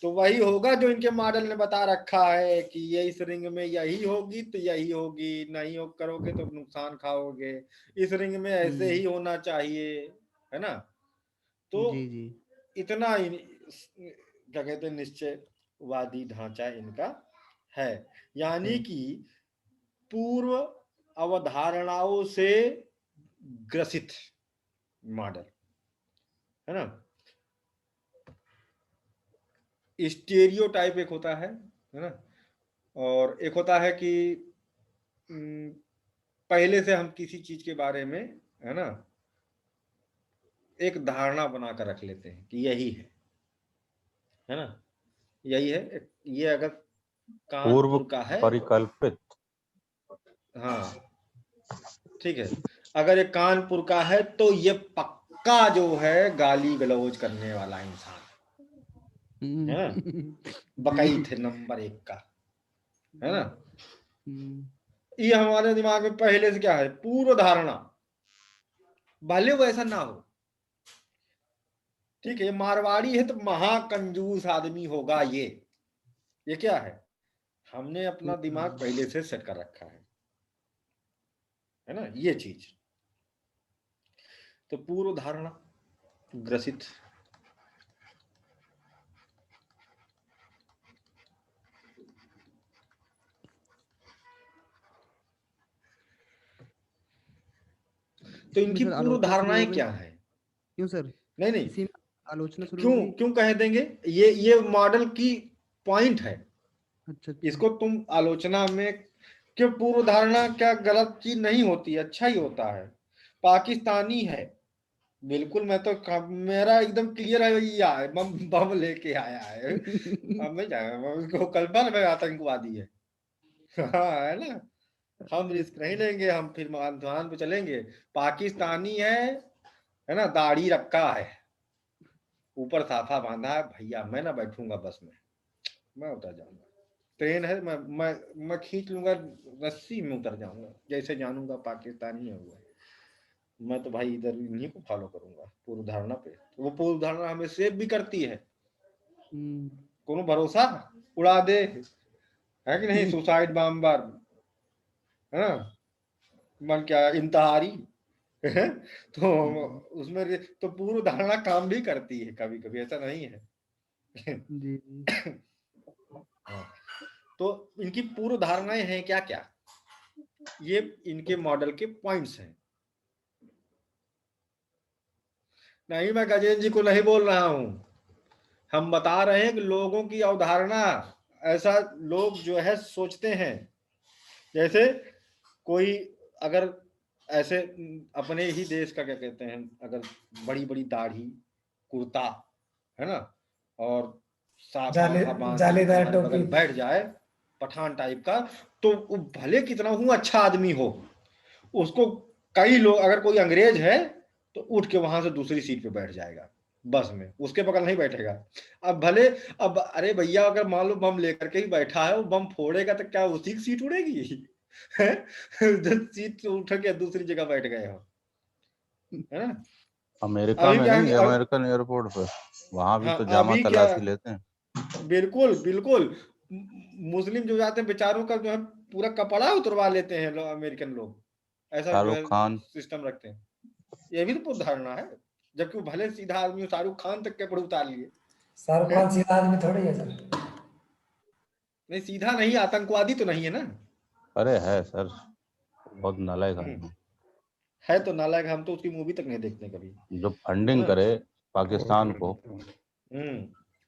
तो वही होगा जो इनके मॉडल ने बता रखा है कि ये इस रिंग में यही होगी तो यही होगी, नहीं हो करोगे तो नुकसान खाओगे, इस रिंग में ऐसे ही होना चाहिए, है ना। तो जी जी। इतना क्या कहते हैं, निश्चयवादी ढांचा इनका है, यानी है। कि पूर्व अवधारणाओं से ग्रसित मॉडल, है ना। स्टीरियोटाइप एक होता है ना, और एक होता है कि उम, पहले से हम किसी चीज के बारे में, है ना, एक धारणा बनाकर रख लेते हैं कि यही है ना, यही है। ये अगर पूर्व कानपुर का है, परिकल्पित। हाँ ठीक है, अगर ये कानपुर का है तो ये पक्का जो है गाली गलौज करने वाला इंसान है ना, बकई जी। थे नंबर 1 का, है ना। हम्म, ये हमारे दिमाग में पहले से क्या है, पूर्व धारणा, भले वो ऐसा ना हो। ठीक है, मारवाड़ी है तो महाकंजूस आदमी होगा, ये क्या है, हमने अपना दिमाग पहले से सेट कर रखा है ना, ये चीज। तो पूर्व धारणा ग्रसित। तो इसी में इनकी सर पूर्व आलोचना शुरू हो धारणाएं गई। क्या है। क्यों सर, नहीं नहीं, इसी में आलोचना शुरू हो क्यों गई। क्यों कह देंगे, ये मॉडल की पॉइंट है। अच्छा अच्छा। इसको तुम आलोचना में, क्यों पूर्व धारणा क्या गलत चीज नहीं होती, अच्छा ही होता है। पाकिस्तानी है, बिल्कुल, मैं तो मेरा एकदम क्लियर है, ये है बम बम लेके आया है, अब मैं जाऊंगा उसको कल्पना में आतंकवादी है। हाँ है ना, हम रिस्क नहीं लेंगे, हम फिर मैदान पे चलेंगे। पाकिस्तानी है ना, दाढ़ी रखा है, ऊपर साफा बांधा है, भैया मैं ना बैठूंगा बस में, मैं उतर जाऊंगा, ट्रेन है, मैं खींच लूंगा, रस्सी में उतर जाऊंगा, जैसे जानूंगा पाकिस्तानी है हुआ, मैं तो भाई इधर इन्हीं को फॉलो करूंगा पूर्व धारणा पे। तो वो पूर्व धारणा हमें सेव भी करती है, हम्म। कोनो भरोसा, उड़ा दे, है कि नहीं, सुसाइड बॉम्बर, है ना, मन क्या इंतहारी तो उसमें तो पूर्व धारणा काम भी करती है कभी कभी, ऐसा नहीं है। जी जी। हाँ, तो इनकी पूर्व धारणाएं हैं क्या क्या, ये इनके मॉडल के पॉइंट्स हैं। नहीं, मैं गजेंद्र जी को नहीं बोल रहा हूं, हम बता रहे हैं कि लोगों की अवधारणा, ऐसा लोग जो है सोचते हैं। जैसे कोई अगर ऐसे अपने ही देश का क्या कहते हैं, अगर बड़ी बड़ी दाढ़ी, कुर्ता, है ना, और साफ माथा बांध के जालीदार तुम्हारे टोपी। बगल बैठ जाए पठान टाइप का, तो वो भले कितना हूँ अच्छा आदमी हो, उसको कई लोग, अगर कोई अंग्रेज है तो उठ के वहां से दूसरी सीट पे बैठ जाएगा, बस में उसके बगल नहीं बैठेगा। अब भले, अब अरे भैया अगर मान लो बम लेकर के ही बैठा है, वो बम फोड़ेगा तो क्या उसी की सीट उड़ेगी? है जब सीट से उठ के दूसरी जगह बैठ गए हो, है ना। अमेरिका अभी में क्या है नहीं, कि अमेरिकन एयरपोर्ट पे वहां भी हाँ तो जामा अभी क्या, तलाशी लेते हैं। बिल्कुल बिल्कुल, मुस्लिम जो जाते हैं बेचारों का जो है पूरा कपड़ा उतरवा लेते हैं अमेरिकन लोग, ऐसा जो शाहरुख है खान। सिस्टम रखते हैं। ये भी तो धारणा है, जबकि वो भले सीधा आदमी हो, शाहरुख खान तक के कपड़े उतार लिए। शाहरुख खान सीधा आदमी थोड़ी है सर। नहीं सीधा नहीं, आतंकवादी तो नहीं है ना। अरे है सर, बहुत नालायक आदमी है तो नालायक, हम तो उसकी मूवी तक नहीं देखते कभी, जो है फंडिंग ना। करे पाकिस्तान को, तो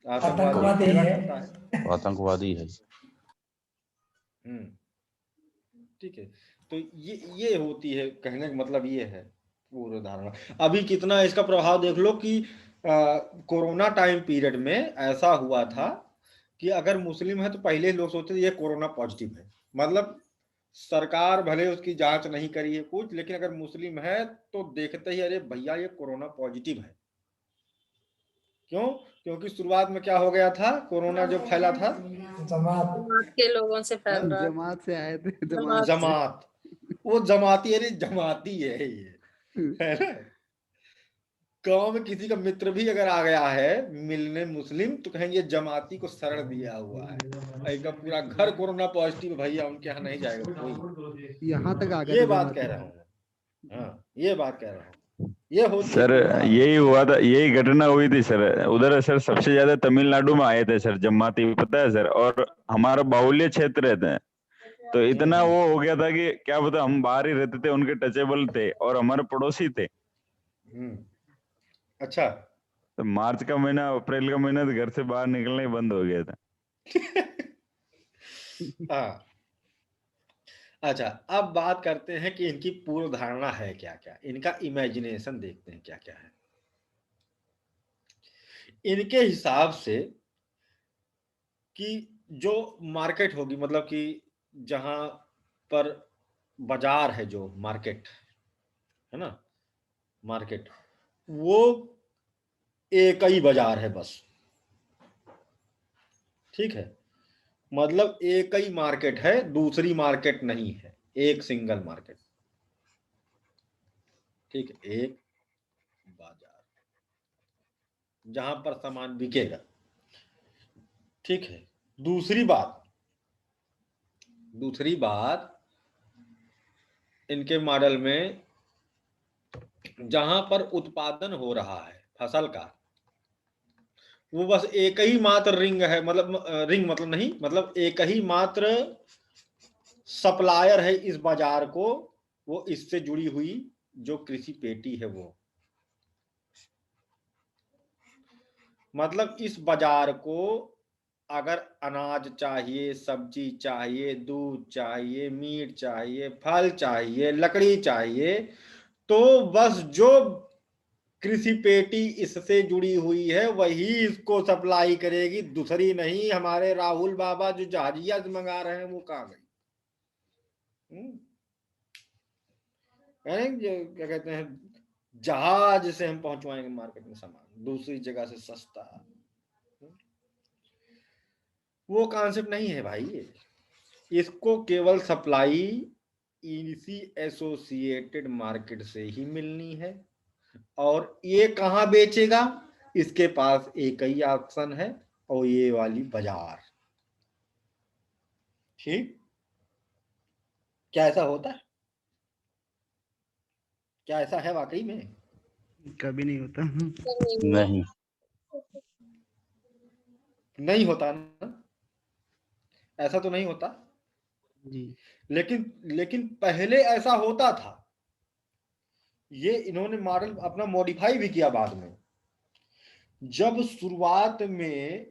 आतंकवाद आतंकवादी सेवा है। करता है। वो आतंकवादी है। हम्म ठीक है। तो ये होती है, कहने का मतलब ये है पूर्व धारणा। अभी कितना इसका प्रभाव देख लो कि कोरोना टाइम पीरियड में ऐसा हुआ था कि अगर मुस्लिम है तो पहले लोग सोचते थे ये कोरोना पॉजिटिव है, मतलब सरकार भले उसकी जांच नहीं करी है कुछ, लेकिन अगर मुस्लिम है तो देखते ही अरे भैया ये कोरोना पॉजिटिव है। क्यों? क्योंकि शुरुआत में क्या हो गया था, कोरोना जो फैला था, जमात। जमात के लोगों से फैल रहा था। जमात से आए थे, जमात जमात से। जमात, वो जमाती, अरे जमाती है ये, है ना। गांव में किसी का मित्र भी अगर आ गया है मिलने मुस्लिम, तो कहेंगे जमाती को शरण दिया हुआ है, एकदम पूरा घर कोरोना पॉजिटिव, भैया उनके यहाँ नहीं जाएगा कोई। यहाँ तक आ गए ये थे बात कह जमाती। रहा हूँ मैं, हाँ ये बात कह रहा हूँ, ये होती है सर पूर्व धारणा। यही हुआ था, यही घटना हुई थी सर उधर। सर सबसे ज्यादा तमिलनाडु में आए थे सर जमाती, पता है सर, और हमारा बाहुल्य क्षेत्र है, तो इतना वो हो गया था कि क्या पता, हम बाहर ही रहते थे, उनके टचेबल थे और हमारे पड़ोसी थे। अच्छा। तो मार्च का महीना, अप्रैल का महीना, तो घर से बाहर निकलना ही बंद हो गया था। हाँ अच्छा, अब बात करते हैं कि इनकी पूर्व धारणा है क्या क्या, इनका इमेजिनेशन देखते हैं क्या क्या है। इनके हिसाब से कि जो मार्केट होगी, मतलब कि जहां पर बाजार है, जो मार्केट है ना, मार्केट, वो एक ही बाजार है बस, ठीक है, मतलब एक ही मार्केट है, दूसरी मार्केट नहीं है, एक सिंगल मार्केट, ठीक है, एक बाजार जहां पर सामान बिकेगा, ठीक है। दूसरी बात, दूसरी बात इनके मॉडल में जहां पर उत्पादन हो रहा है फसल का, वो बस एक ही मात्र रिंग है, मतलब रिंग मतलब नहीं, मतलब एक ही मात्र सप्लायर है इस बाजार को, वो इससे जुड़ी हुई जो कृषि पेटी है वो, मतलब इस बाजार को अगर अनाज चाहिए, सब्जी चाहिए, दूध चाहिए, मीट चाहिए, फल चाहिए, लकड़ी चाहिए, तो बस जो कृषि पेटी इससे जुड़ी हुई है वही इसको सप्लाई करेगी, दूसरी नहीं। हमारे राहुल बाबा जो जहाजिया से मंगा रहे हैं वो कहाँ गई? जो क्या कहते हैं, जहाज से हम पहुंचवाएंगे मार्केट में सामान दूसरी जगह से सस्ता, वो कॉन्सेप्ट नहीं है भाई ये। इसको केवल सप्लाई इसी एसोसिएटेड मार्केट से ही मिलनी है, और ये कहाँ बेचेगा, इसके पास एक ही ऑप्शन है, और ये वाली बाजार। ठीक, क्या ऐसा होता है? क्या ऐसा है वाकई में? कभी नहीं होता। नहीं, नहीं होता ना, ऐसा तो नहीं होता। जी। लेकिन पहले ऐसा होता था, ये इन्होंने मॉडल अपना मॉडिफाई भी किया बाद में। जब शुरुआत में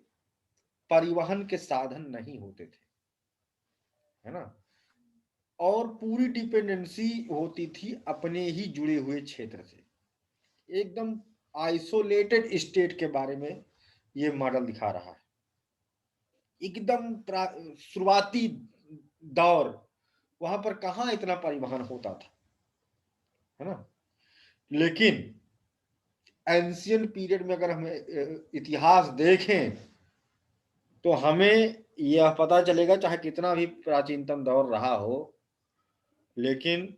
परिवहन के साधन नहीं होते थे, है ना, और पूरी डिपेंडेंसी होती थी अपने ही जुड़े हुए क्षेत्र से। एकदम आइसोलेटेड स्टेट के बारे में ये मॉडल दिखा रहा है। एकदम शुरुआती दौर, वहां पर कहाँ इतना परिवहन होता था, है ना। लेकिन एंशियंट पीरियड में अगर हमें इतिहास देखें तो हमें यह पता चलेगा, चाहे कितना भी प्राचीनतम दौर रहा हो, लेकिन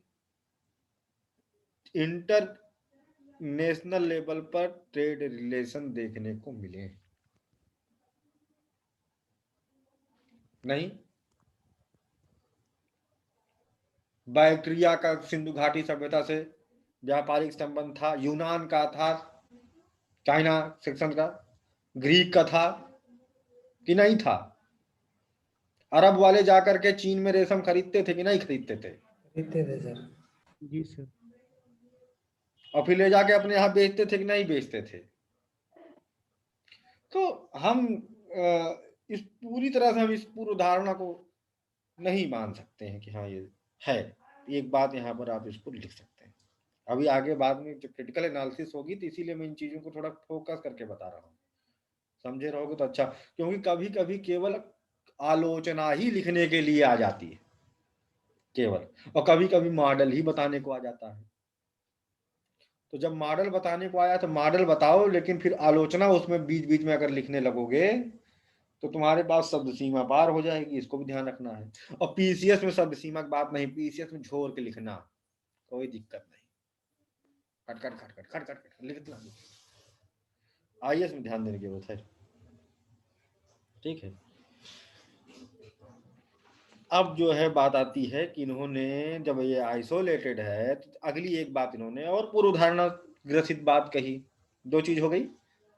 इंटर नेशनल लेवल पर ट्रेड रिलेशन देखने को मिले नहीं। बैक्ट्रिया का सिंधु घाटी सभ्यता से व्यापारिक संबंध था, यूनान का था, चाइना सेक्शन का, ग्रीक का था कि नहीं था? अरब वाले जाकर के चीन में रेशम खरीदते थे कि नहीं खरीदते थे? खरीदते थे सर। जी सर। और फिर ले जाके अपने यहाँ बेचते थे कि नहीं बेचते थे? तो हम इस पूरी तरह से हम इस पूर्व धारणा को नहीं मान सकते हैं कि हाँ ये है। एक बात यहाँ पर आप इसको लिख सकते हैं। अभी आगे बाद में जब क्रिटिकल एनालिसिस होगी तो इसीलिए मैं इन चीजों को थोड़ा फोकस करके बता रहा हूँ, समझे रहोगे तो अच्छा। क्योंकि कभी कभी केवल आलोचना ही लिखने के लिए आ जाती है केवल, और कभी कभी मॉडल ही बताने को आ जाता है। तो जब मॉडल बताने को आया तो मॉडल बताओ, लेकिन फिर आलोचना उसमें बीच बीच में अगर लिखने लगोगे तो तुम्हारे पास शब्द सीमा पार हो जाएगी, इसको भी ध्यान रखना है। और पीसीएस में शब्द सीमा की बात नहीं, पीसीएस में झोर के लिखना, कोई दिक्कत नहीं, खट खट खट खट खट खट खट लिखना। आईएएस में ध्यान देने की जरूरत है, ठीक है। अब जो है बात आती है कि इन्होंने जब ये आइसोलेटेड है तो अगली एक बात इन्होंने और पूर्व धारणा ग्रसित बात कही, दो चीज हो गई।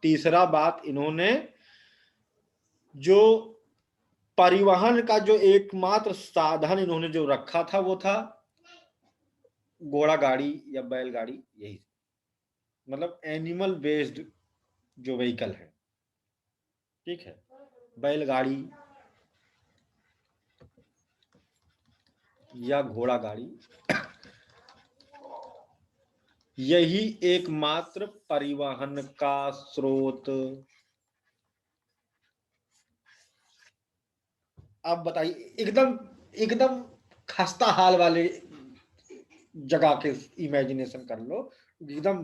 तीसरा बात, इन्होंने जो परिवहन का जो एकमात्र साधन इन्होंने जो रखा था वो था घोड़ा गाड़ी या बैलगाड़ी, यही मतलब एनिमल बेस्ड जो व्हीकल है, ठीक है। बैलगाड़ी या घोड़ा गाड़ी, यही एकमात्र परिवहन का स्रोत। अब बताइए, एकदम एकदम खस्ता हाल वाले जगह के इमेजिनेशन कर लो, एकदम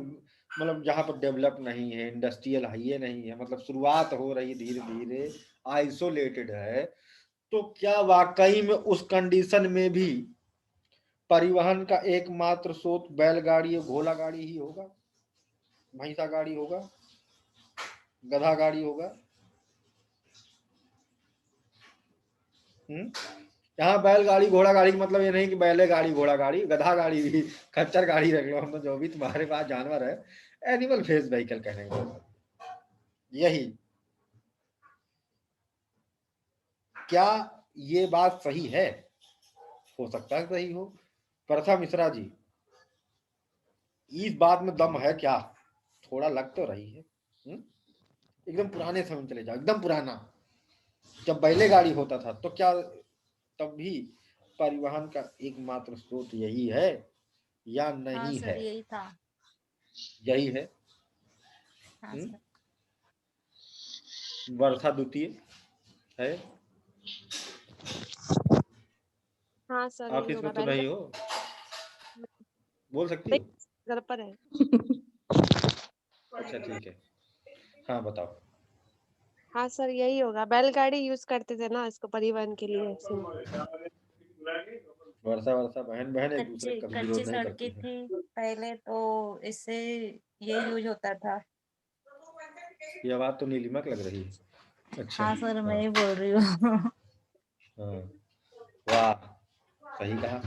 मतलब जहां पर डेवलप नहीं है, इंडस्ट्रियल हाईवे नहीं है, मतलब शुरुआत हो रही है धीरे धीरे, आइसोलेटेड है। तो क्या वाकई में उस कंडीशन में भी परिवहन का एकमात्र स्रोत बैलगाड़ी या घोड़ा गाड़ी ही होगा, भैंसा गाड़ी होगा, गधा गाड़ी होगा? यहाँ बैलगाड़ी घोड़ा गाड़ी का मतलब ये नहीं कि बैले गाड़ी घोड़ा गाड़ी, गधा गाड़ी भी, खच्चर गाड़ी रख लो, हम तो जो भी तुम्हारे पास जानवर है, एनिमल फेस व्हीकल कहेंगे यही। क्या ये बात सही है? हो सकता है सही हो। प्रथा मिश्रा जी, इस बात में दम है क्या? थोड़ा लग तो रही है। एकदम पुराने समय में चले जाओ, एकदम पुराना, जब बैले गाड़ी होता था तो क्या तब भी परिवहन का एकमात्र स्रोत यही है या नहीं? हाँ सर, है, यही था। यही है। हाँ सर। वर्षा द्वितीय है, हाँ सर, यही ऑफिस होगा। में तो नहीं हो, बोल सकती नहीं, हो? घर पर है। अच्छा ठीक है, हाँ बताओ। हाँ सर, यही होगा। बैलगाड़ी यूज करते थे ना इसको परिवहन के लिए। वर्षा वर्षा बहन बहन एक दूसरे कच्चे का कभी कच्चे विरोध नहीं सड़कें करती है। थी पहले, तो इससे ये यूज होता था। ये बात तो नीलिमक लग रही है। अच्छा हाँ सर, मैं हाँ, ही बोल रही हूँ। हाँ, वाह, सही कहा।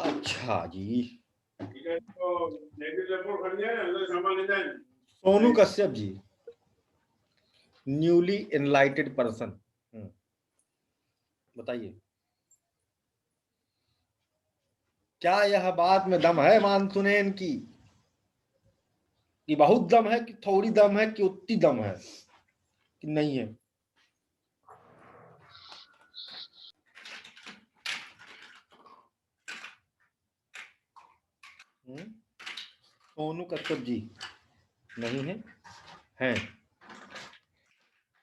अच्छा जी, सोनू कश्यप जी, न्यूली एनलाइटेड पर्सन, बताइए क्या यह बात में दम है मानसूनेन की? कि बहुत दम है, कि थोड़ी दम है, कि उतनी दम है, कि नहीं है? सोनू कश्यप जी नहीं है, हैं,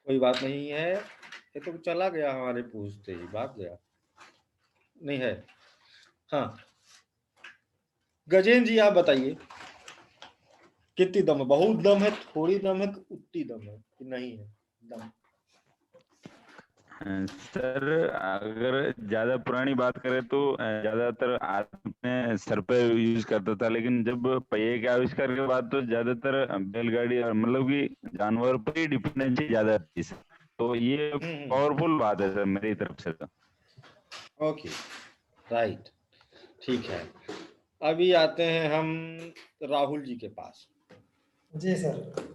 कोई बात नहीं है। ये तो चला गया, हमारे पूछते ही भाग गया, नहीं है। हाँ, गजेंद्र जी आप बताइए, कितनी दम है? बहुत दम है, थोड़ी दम है, उतनी दम है कि नहीं है दम? सर अगर ज्यादा पुरानी बात करें तो ज्यादातर आदमी अपने सर पे यूज करता था, लेकिन जब पहिए के आविष्कार के बाद तो ज्यादातर बैलगाड़ी और मतलब कि जानवर पर ही डिपेंडेंसी ज्यादा थी सर। तो ये पावरफुल बात है सर मेरी तरफ से तो। ओके, राइट, ठीक है। अभी आते हैं हम राहुल जी के पास। जी सर।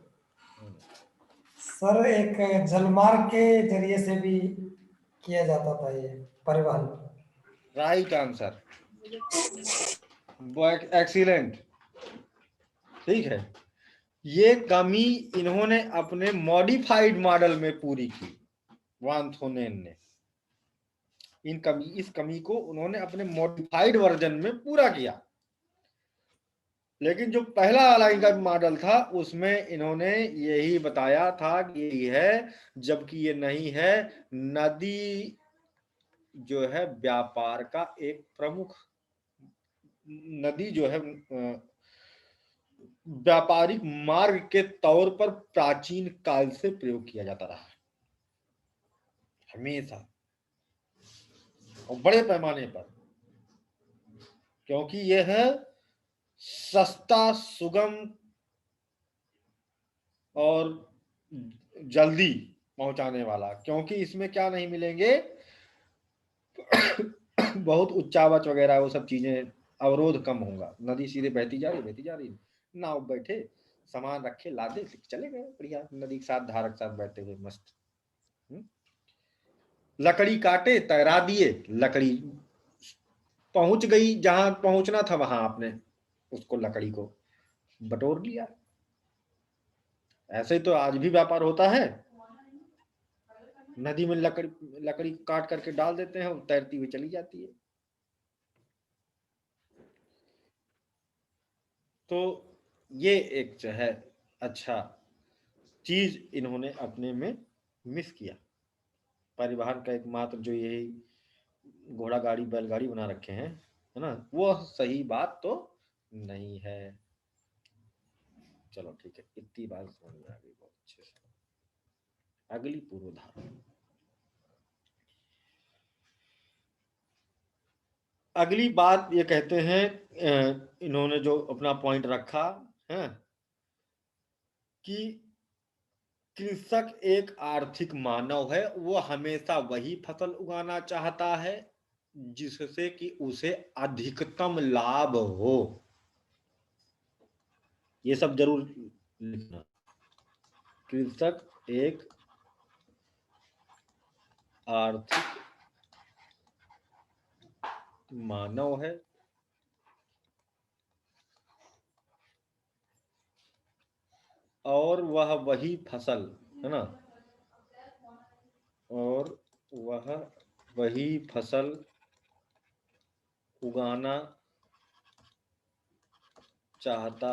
सर एक जलमार्ग के जरिए से भी किया जाता था ये परिवहन। राइट आंसर, एक्सीलेंट, ठीक है। ये कमी इन्होंने अपने मॉडिफाइड मॉडल में पूरी की, वान थोनेन ने। इस कमी को उन्होंने अपने मॉडिफाइड वर्जन में पूरा किया। लेकिन जो पहला वाला इनका मॉडल था उसमें इन्होंने यही बताया था कि यही है, जबकि ये नहीं है। नदी जो है व्यापार का एक प्रमुख, नदी जो है व्यापारिक मार्ग के तौर पर प्राचीन काल से प्रयोग किया जाता रहा है, हमेशा और बड़े पैमाने पर, क्योंकि यह है सस्ता, सुगम और जल्दी पहुंचाने वाला। क्योंकि इसमें क्या नहीं मिलेंगे, बहुत उच्चावच वगैरह वो सब चीजें, अवरोध कम होगा। नदी सीधे बहती जा रही, नाव बैठे, सामान रखे, लादे, चले गए बढ़िया, नदी के साथ, धारा के साथ बैठते हुए मस्त। लकड़ी काटे, तैरा दिए, लकड़ी पहुंच गई जहां पहुंचना था, वहां आपने उसको, लकड़ी को बटोर लिया। ऐसे तो आज भी व्यापार होता है, नदी में लकड़ी काट करके डाल देते हैं, तैरती हुई चली जाती है। तो ये एक जो है अच्छा चीज इन्होंने अपने में मिस किया। परिवहन का एकमात्र जो यही घोड़ा गाड़ी बैलगाड़ी बना रखे हैं, है ना, वो सही बात तो नहीं है। चलो ठीक है, इतनी बात समझ में आ गई बहुत अच्छे से। अगली पूर्वधारणा, अगली बात ये कहते हैं, इन्होंने जो अपना पॉइंट रखा है कि कृषक एक आर्थिक मानव है, वो हमेशा वही फसल उगाना चाहता है जिससे कि उसे अधिकतम लाभ हो। ये सब जरूर लिखना। कृषक एक आर्थिक मानव है और वह वही फसल, है ना, और वह वही फसल उगाना चाहता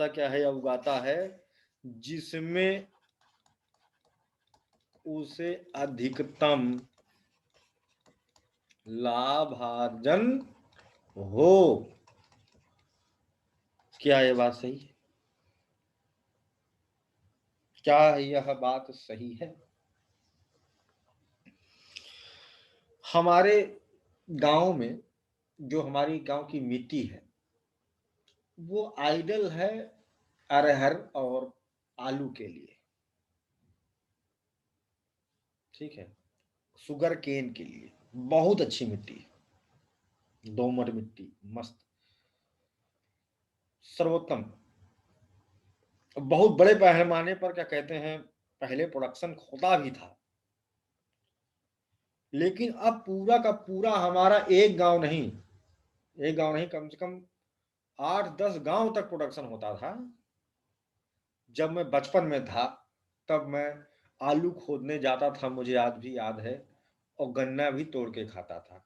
क्या है या उगाता है जिसमें उसे अधिकतम लाभार्जन हो। क्या ये बात सही है? क्या यह बात सही है? हमारे गांव में जो हमारी गांव की मिट्टी है वो आइडियल है अरहर और आलू के लिए, ठीक है, शुगर केन के लिए बहुत अच्छी मिट्टी है, दोमट मिट्टी मस्त, सर्वोत्तम। बहुत बड़े पैमाने पर क्या कहते हैं, पहले प्रोडक्शन होता भी था, लेकिन अब पूरा का पूरा हमारा एक गांव नहीं, कम से कम 8-10 गांव तक प्रोडक्शन होता था। जब मैं बचपन में था तब मैं आलू खोदने जाता था, मुझे आज भी याद है, और गन्ना भी तोड़ के खाता था।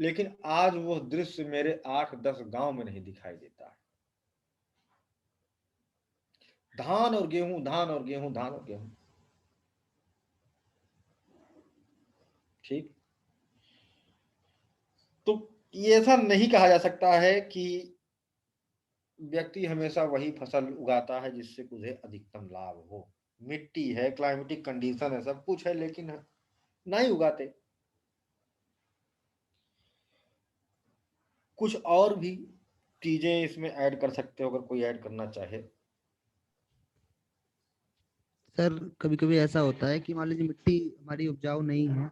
लेकिन आज वो दृश्य मेरे 8-10 गांव में नहीं दिखाई देता है। धान और गेहूं, धान और गेहूं, धान और गेहूं। ठीक। तो ये ऐसा नहीं कहा जा सकता है कि व्यक्ति हमेशा वही फसल उगाता है जिससे उसे अधिकतम लाभ हो। मिट्टी है, क्लाइमेटिक कंडीशन है, सब कुछ है, लेकिन नहीं उगाते। कुछ और भी चीजें इसमें ऐड कर सकते हो अगर कोई ऐड करना चाहे। सर कभी कभी ऐसा होता है कि मान लीजिए मिट्टी हमारी उपजाऊ नहीं है,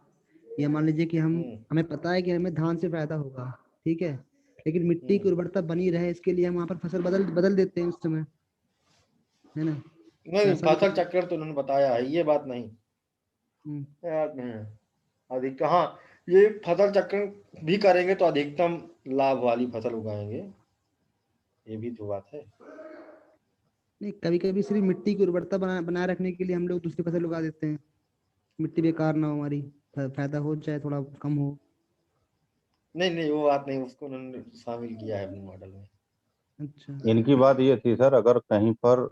या मान लीजिए कि हमें पता है कि हमें धान से फायदा होगा, ठीक है, लेकिन मिट्टी की उर्वरता बनी रहे इसके लिए हम वहां पर फसल बदल बदल देते हैं उस समय, है ना। तो नहीं, ऐसा भी फसल तो चक्र तो उन्होंने बताया है, ये बात नहीं, हम्म, याद नहीं है। अधिकतम, हाँ, ये फसल चक्र भी करेंगे तो अधिकतम लाभ वाली फसल उगाएंगे, ये भी तो बात है। नहीं, कभी कभी सिर्फ मिट्टी की उर्वरता बनाए रखने के लिए हम लोग दूसरी फसल उगा देते हैं, मिट्टी बेकार ना हो हमारी, फायदा हो चाहे थोड़ा कम हो। नहीं नहीं, वो बात नहीं, उसको उन्होंने शामिल किया है अपने मॉडल में। अच्छा। इनकी बात ये थी सर, अगर कहीं पर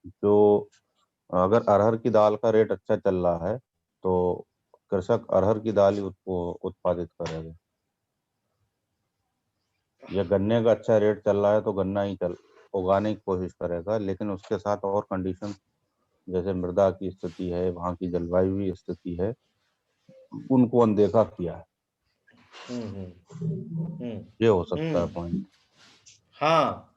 जो अगर अरहर की दाल का रेट अच्छा चल रहा है तो कृषक अरहर की दाल ही उत्पादित करेगा, या गन्ने का अच्छा रेट चल रहा है तो गन्ना ही उगाने की कोशिश करेगा, लेकिन उसके साथ और कंडीशन जैसे मृदा की स्थिति है, वहाँ की जलवायु की स्थिति है, उनको अनदेखा किया है। ये हो सकता है पॉइंट। हाँ,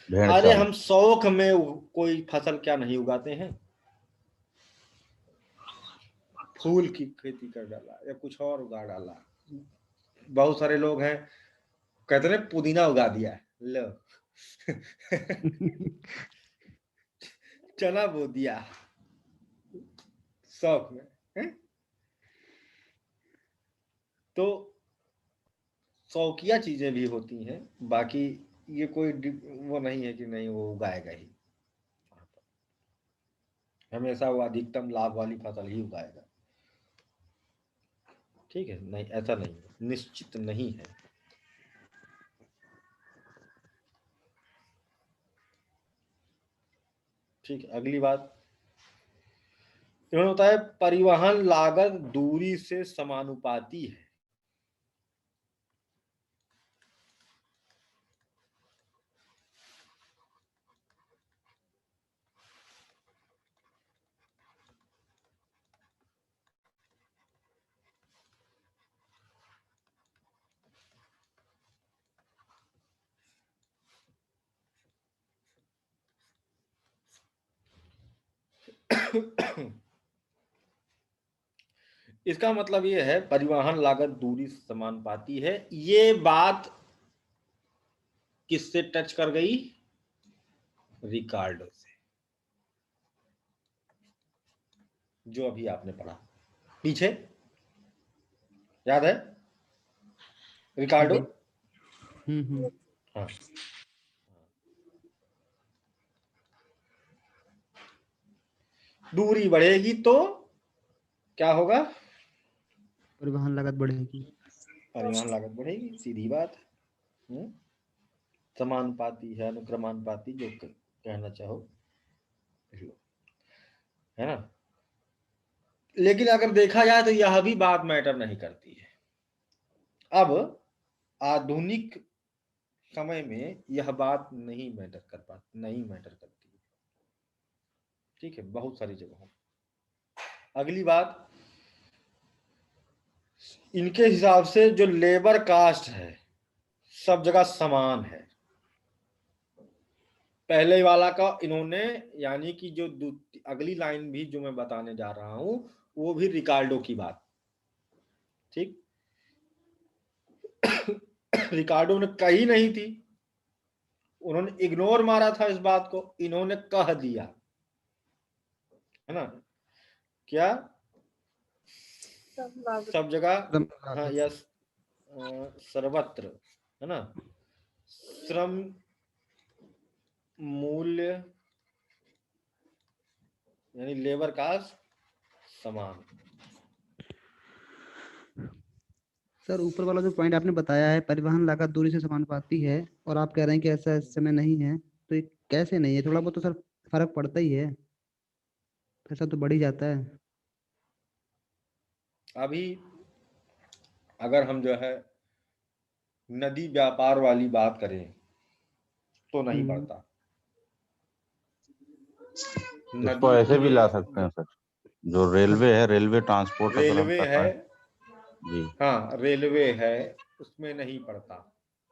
भेड़ अरे चाल। हम शौक में कोई फसल क्या नहीं उगाते हैं, फूल की खेती कर डाला या कुछ और उगा डाला। बहुत सारे लोग हैं कहते हैं पुदीना उगा दिया है, लो चना बो दिया शौक में है? तो शौकिया चीजें भी होती हैं, बाकी ये कोई वो नहीं है कि नहीं वो उगाएगा ही, हमेशा वो अधिकतम लाभ वाली फसल ही उगाएगा। ठीक है, नहीं ऐसा नहीं है, निश्चित नहीं है। ठीक है, अगली बात इन्होंने बताया परिवहन लागत दूरी से समानुपाती है। इसका मतलब ये है परिवहन लागत दूरी से समानुपाती है। ये बात किससे टच कर गई? रिकार्डो से, जो अभी आपने पढ़ा पीछे, याद है रिकार्डो? हम्म। हाँ, दूरी बढ़ेगी तो क्या होगा? परिवहन लागत बढ़ेगी। परिवहन लागत बढ़ेगी, सीधी बात है। समानुपाती है, अनुक्रमानुपाती, जो कहना चाहो, है ना। लेकिन अगर देखा जाए तो यह भी बात मैटर नहीं करती है। अब आधुनिक समय में यह बात नहीं मैटर करती है। ठीक है, बहुत सारी जगहों। अगली बात, इनके हिसाब से जो लेबर कास्ट है सब जगह समान है। पहले वाला का इन्होंने, यानी कि जो अगली लाइन भी जो मैं बताने जा रहा हूं वो भी रिकार्डो की बात, ठीक। रिकार्डो ने कही नहीं थी, उन्होंने इग्नोर मारा था इस बात को, इन्होंने कह दिया, है ना। क्या? सब जगह, हाँ, यस, सर्वत्र, है ना, श्रम मूल्य यानी लेबर कास्ट समान। सर ऊपर वाला जो पॉइंट आपने बताया है परिवहन लागत दूरी से समानुपाती है और आप कह रहे हैं कि ऐसा इस समय नहीं है, तो ये कैसे नहीं है? थोड़ा बहुत तो सर फर्क पड़ता ही है, पैसा तो बढ़ ही जाता है। अभी अगर हम जो है नदी व्यापार वाली बात करें तो नहीं बढ़ता। इसको ऐसे भी ला सकते हैं सर, जो रेलवे है, रेलवे ट्रांसपोर्ट अगर हम रेलवे कर है, रहे हैं जी, हाँ रेलवे है, उसमें नहीं पड़ता।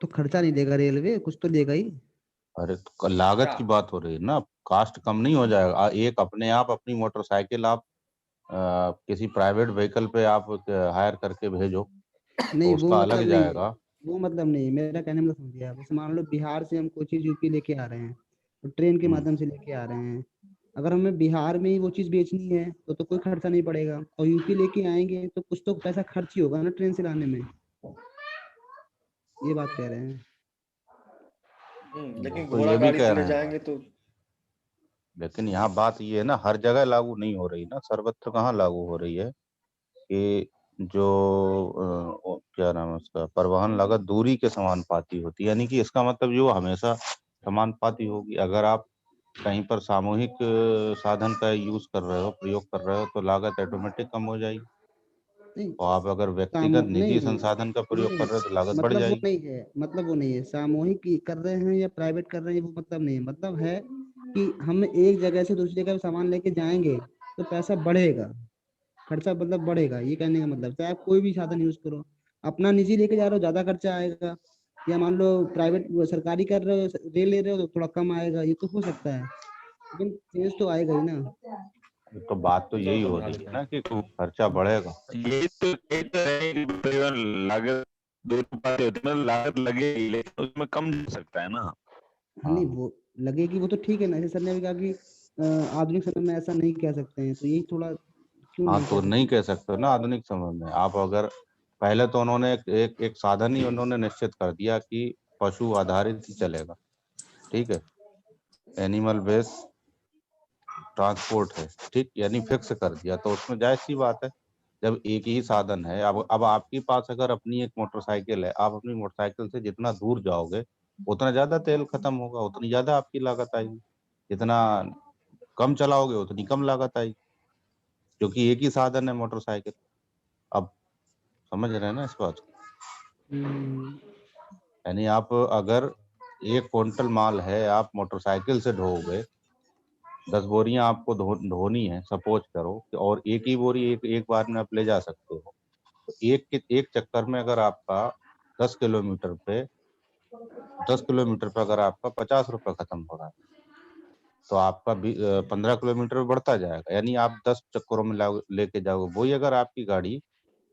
तो खर्चा नहीं देगा रेलवे, कुछ तो देगा ही। अरे तो लागत क्या की बात हो रही है ना, कास्ट कम नहीं हो जाएगा। एक अपने आप अपनी मोटरसाइकिल आप किसी प्राइवेट व्हीकल पे आप हायर करके भेजो तो नहीं वो उसका अलग मतलब नहीं है, जाएगा। वो मतलब नहीं है, मेरा कहने मतलब समझिए आप। जैसे मान लो बिहार से हम कोई चीज यूपी लेके आ रहे हैं, तो ट्रेन के माध्यम से लेके आ रहे हैं। अगर हमें बिहार में ही वो चीज बेचनी है तो कोई खर्चा नहीं पड़ेगा, और यूपी लेके आएंगे तो कुछ तो पैसा खर्च ही होगा ना ट्रेन से लाने में, ये बात कह रहे हैं। लेकिन तो घोड़ा ये भी गाड़ी कह से ले रहे हैं जाएंगे तो लेकिन यहाँ बात ये है ना, हर जगह लागू नहीं हो रही ना, सर्वत्र कहाँ लागू हो रही है कि जो क्या नाम है उसका, परिवहन लागत दूरी के समानुपाती होती है। यानी कि इसका मतलब जो हमेशा समानुपाती होगी। अगर आप कहीं पर सामूहिक साधन का यूज कर रहे हो, प्रयोग कर रहे हो, तो लागत ऑटोमेटिक कम हो जाएगी। नहीं और आप अगर व्यक्तिगत निजी नहीं संसाधन का प्रयोग नहीं, कर रहे हो तो लागत बढ़ मतलब वो जाएगी। नहीं है, मतलब वो नहीं है सामूहिक कर रहे हैं या प्राइवेट कर रहे हैं, वो मतलब नहीं है। मतलब है कि हम एक जगह से दूसरी जगह सामान लेके जाएंगे तो पैसा बढ़ेगा, खर्चा मतलब बढ़ेगा, ये कहने का मतलब। चाहे आप कोई भी साधन यूज करो, अपना निजी लेके जा रहे हो ज्यादा खर्चा आएगा, या मान लो प्राइवेट सरकारी कर रहे हो रेल ले रहे हो तो थोड़ा कम आएगा, ये तो हो सकता है, लेकिन चेंज तो आएगा ही ना। तो बात तो चलो यही हो समझा रही है देते ना हैं। कि खर्चा बढ़ेगा। यही तो है कि परिवहन लागत दो बातें होती है, मतलब लागत लगेगी लेकिन उसमें कम जा सकता है ना। नहीं हाँ वो लगेगी, वो तो ठीक है ना। जैसे सर ने भी कहा कि आधुनिक समय में ऐसा नहीं कह सकते हैं, तो यही थोड़ा क्यों हाँ, नहीं कह तो नहीं सकते। कह सकते ना आधुनिक समय में। आप अगर पहले तो उन्होंने एक साधन ही उन्होंने निश्चित कर दिया कि पशु आधारित ही चलेगा, ठीक है, एनिमल बेस ट्रांसपोर्ट है, ठीक, यानी फिक्स कर दिया। तो उसमें जायज सी बात है, जब एक ही साधन है। अब आपके पास अगर अपनी एक मोटरसाइकिल है, आप अपनी मोटरसाइकिल से जितना दूर जाओगे उतना ज्यादा तेल खत्म होगा, उतनी ज्यादा आपकी लागत आएगी। जितना कम चलाओगे उतनी कम लागत आएगी, क्योंकि एक ही साधन है मोटरसाइकिल। अब समझ रहे हैं ना इस बात को? हम्म, यानी आप अगर 1 क्विंटल माल है, आप मोटरसाइकिल से ढोओगे, 10 बोरियां आपको ढोनी है सपोज करो, और एक ही बोरी एक बार में आप ले जा सकते हो। तो एक चक्कर में अगर आपका 10 किलोमीटर पे 10 किलोमीटर पे अगर आपका 50 रुपये खत्म हो रहा है, तो आपका 15 किलोमीटर में बढ़ता जाएगा। यानी आप 10 चक्करों में लेके जाओगे। वही अगर आपकी गाड़ी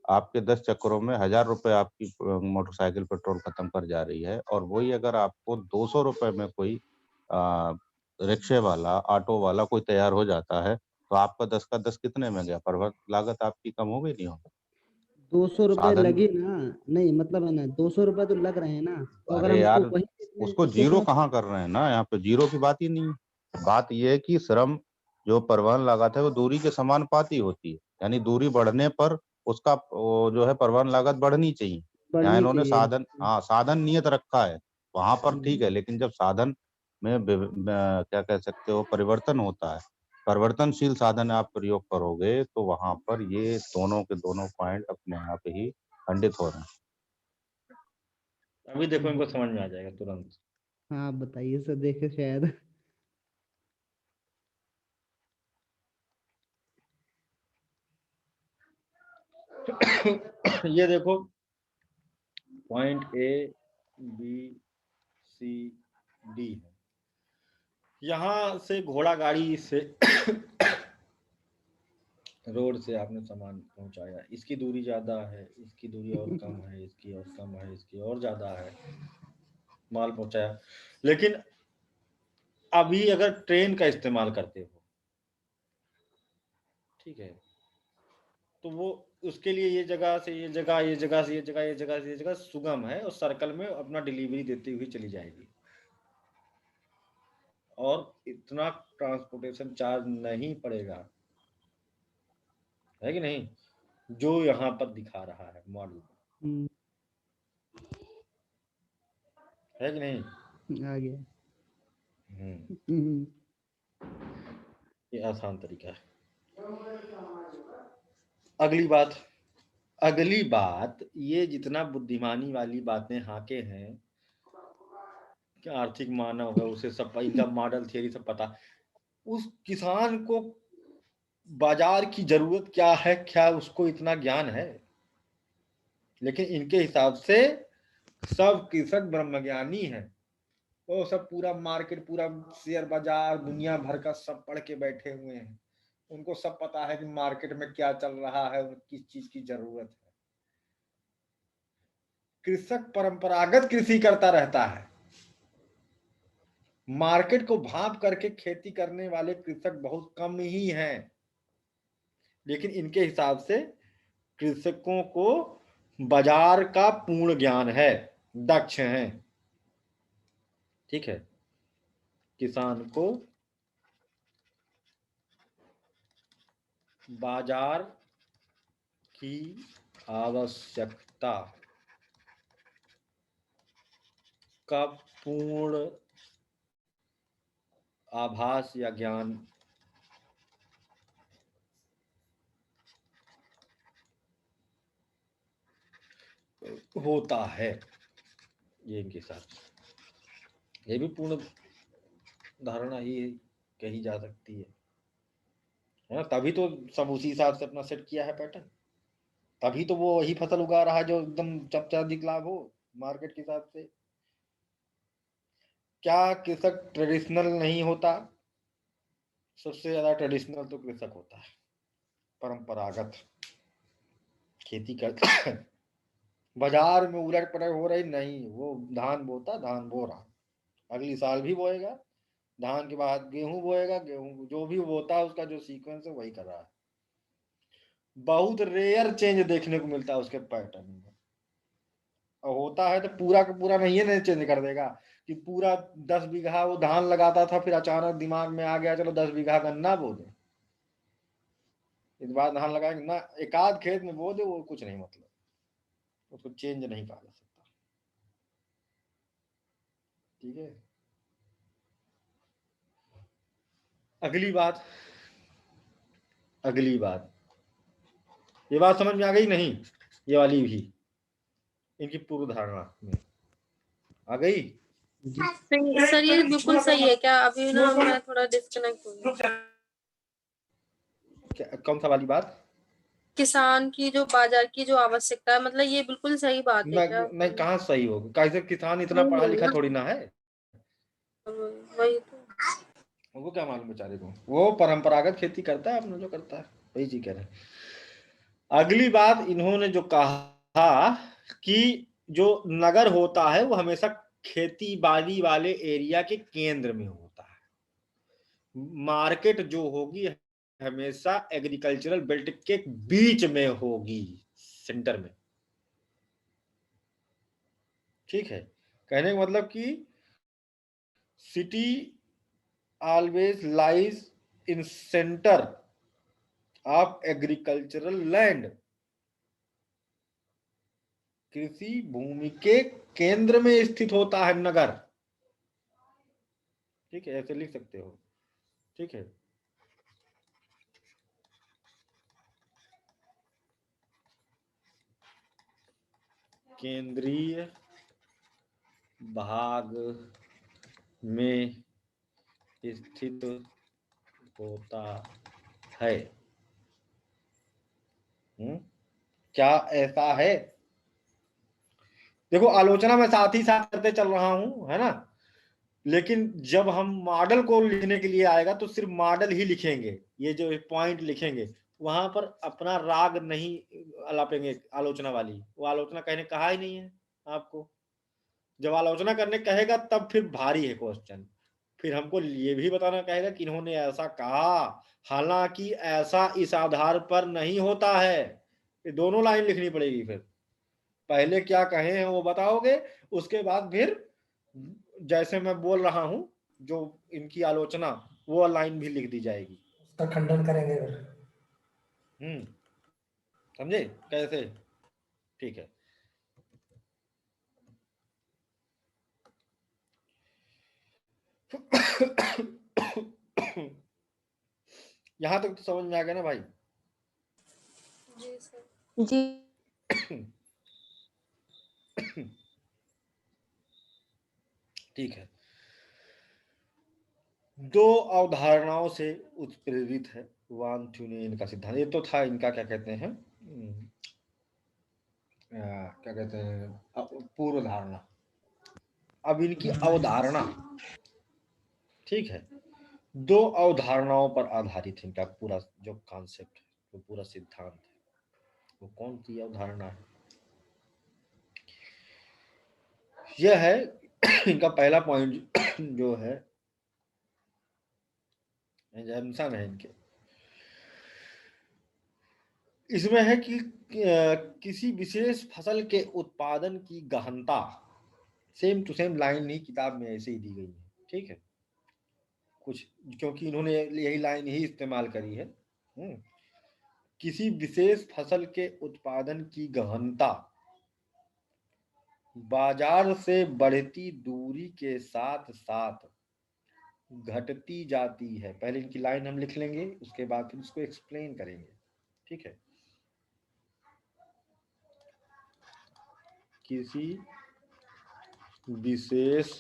आपके 10 चक्करों में 1,000 रुपये आपकी मोटरसाइकिल पेट्रोल खत्म कर जा रही है, और वही अगर आपको 200 रुपये में कोई आ, रिक्शे वाला, ऑटो वाला कोई तैयार हो जाता है, तो आपका 10 का 10 कितने में गया? परिवहन लागत आपकी कम हो गई, नहीं हो? 200 रुपये साधन, लगे ना, नहीं मतलब है ना, 200 रुपये तो लग रहे हैं ना, तो अगर अरे हम उसको यार वही देते हैं उसको उसके जीरो समय। कहाँ कर रहे हैं ना, यहाँ पे जीरो की बात ही नहीं है। बात यह है कि श्रम, जो परिवहन लागत है वो दूरी के समानुपाती होती है। यानी दूरी बढ़ने पर उसका वो जो है परिवहन लागत बढ़नी चाहिए। यहाँ बढ़नी इन्होंने चाहिए। साधन, हाँ साधन नियत रखा है, वहां पर ठीक है। हम्म, लेकिन जब साधन में क्या कह सकते हो, परिवर्तन होता है, परिवर्तनशील साधन आप प्रयोग करोगे, तो वहां पर ये दोनों के दोनों पॉइंट अपने आप ही खंडित हो रहे हैं। अभी देखो इनको समझ में आ जाएगा तुरंत। हाँ आप बताइए सर, देखे शायद। ये देखो point A B C D है, यहाँ से घोड़ा गाड़ी से रोड से आपने सामान पहुंचाया, इसकी दूरी ज्यादा है, इसकी दूरी और कम है, इसकी और कम है, इसकी और ज्यादा है, माल पहुंचाया। लेकिन अभी अगर ट्रेन का इस्तेमाल करते हो, ठीक है, तो वो उसके लिए ये जगह से ये जगह, ये जगह से ये जगह, ये जगह से ये जगह सुगम है, और सर्कल में अपना डिलीवरी देती हुई चली जाएगी, और इतना ट्रांसपोर्टेशन चार्ज नहीं पड़ेगा, है कि नहीं, जो यहाँ पर दिखा रहा है मॉडल। है कि नहीं? आ गया। ये आसान तरीका है। अगली बात ये जितना बुद्धिमानी वाली बातें हाके हैं कि आर्थिक मानव है, उसे सब इनका मॉडल थियरी सब पता, उस किसान को बाजार की जरूरत क्या है, क्या उसको इतना ज्ञान है? लेकिन इनके हिसाब से सब कृषक ब्रह्मज्ञानी है। वो सब पूरा मार्केट, पूरा शेयर बाजार, दुनिया भर का सब पढ़ के बैठे हुए हैं। उनको सब पता है कि मार्केट में क्या चल रहा है, किस चीज की जरूरत है। कृषक परंपरागत कृषि करता रहता है। मार्केट को भांप करके खेती करने वाले कृषक बहुत कम ही हैं। लेकिन इनके हिसाब से कृषकों को बाजार का पूर्ण ज्ञान है, दक्ष हैं। ठीक है, किसान को बाजार की आवश्यकता का पूर्ण आभास या ज्ञान होता है। ये इनके साथ, ये भी पूर्ण धारणा ही कही जा सकती है ना? तभी तो सब उसी हिसाब से अपना सेट किया है पैटर्न। तभी तो वो वही फसल उगा रहा है जो एकदम सबसे अधिक लाभ हो मार्केट के हिसाब से। क्या कृषक ट्रेडिशनल नहीं होता? सबसे ज्यादा ट्रेडिशनल तो कृषक होता है, परंपरागत खेती करता है। बाजार में उलट पलट हो रही नहीं, वो धान बोता, धान बो रहा, अगली साल भी बोएगा, धान के बाद गेहूं बोएगा, गेहूं जो भी बोता है उसका जो सीक्वेंस है वही कर रहा है। बहुत रेयर चेंज देखने को मिलता है उसके पैटर्न में। और होता है तो पूरा का पूरा नहीं है, चेंज कर देगा कि पूरा 10 बीघा वो धान लगाता था, फिर अचानक दिमाग में आ गया चलो 10 बीघा गन्ना बो दे, इस बार धान लगाएंगे ना, एक आध खेत में बो दे, वो कुछ नहीं, मतलब उसको चेंज नहीं कहा जा सकता। ठीक है, अगली बात ये बात समझ में आ गई नहीं? ये वाली भी इनकी पूर्व धारणा में आ गई। सर ये बिल्कुल सही है क्या? अभी ना मैं थोड़ा डिस्कनेक्ट हो गई। कौन सा वाली बात? किसान की जो बाजार की जो आवश्यकता है, मतलब ये बिल्कुल सही बात है क्या? नहीं, कहाँ सही होगा? कैसे किसान इतना पढ़ा लिखा थोड़ी ना है। वही तो, वो क्या मालूम बेचारे को, वो परंपरागत खेती करता है अपना जो करता है, वही चीज कह रहे हैं। अगली बात इन्होंने जो कहा कि जो नगर होता है वो हमेशा खेती बाड़ी वाले एरिया के केंद्र में होता है, मार्केट जो होगी हमेशा एग्रीकल्चरल बेल्ट के बीच में होगी, सेंटर में। ठीक है, कहने का मतलब कि city always lies in centre of agricultural land. कृषि भूमि के केंद्र में स्थित होता है नगर। ठीक है, ऐसे लिख सकते हो। ठीक है, केंद्रीय भाग में स्थित होता है। क्या ऐसा है? देखो, आलोचना मैं साथ ही साथ करते चल रहा हूं, है ना? लेकिन जब हम मॉडल को लिखने के लिए आएगा तो सिर्फ मॉडल ही लिखेंगे, ये जो पॉइंट लिखेंगे वहां पर अपना राग नहीं अलापेंगे आलोचना वाली। वो आलोचना कहने कहा ही नहीं है आपको। जब आलोचना करने कहेगा तब फिर भारी है क्वेश्चन, फिर हमको ये भी बताना कहेगा कि इन्होंने ऐसा कहा, हालांकि ऐसा इस आधार पर नहीं होता है। ये दोनों लाइन लिखनी पड़ेगी। फिर पहले क्या कहे हैं वो बताओगे, उसके बाद फिर जैसे मैं बोल रहा हूं जो इनकी आलोचना, वो लाइन भी लिख दी जाएगी। उसका खंडन करेंगे फिर। समझे कैसे? ठीक है, यहां तक तो समझ में आ गया ना भाई? जी सर। जी ठीक है। दो अवधारणाओं से उत्प्रेरित है वान थ्यूनेन का सिद्धांत। ये तो था इनका क्या कहते हैं, क्या कहते हैं, पूर्व धारणा। अब इनकी अवधारणा, ठीक है, दो अवधारणाओं पर आधारित है इनका पूरा जो कॉन्सेप्ट है, जो पूरा सिद्धांत है, वो कौन सी अवधारणा है? यह है इनका पहला पॉइंट जो है, एजम्पशन है इनके, इसमें है कि किसी विशेष फसल के उत्पादन की गहनता, सेम टू सेम लाइन ही किताब में ऐसे ही दी गई है, ठीक है, कुछ क्योंकि इन्होंने यही लाइन ही इस्तेमाल करी है। किसी विशेष फसल के उत्पादन की गहनता बाजार से बढ़ती दूरी के साथ साथ घटती जाती है। पहले इनकी लाइन हम लिख लेंगे, उसके बाद फिर इसको एक्सप्लेन करेंगे, ठीक है। किसी विशेष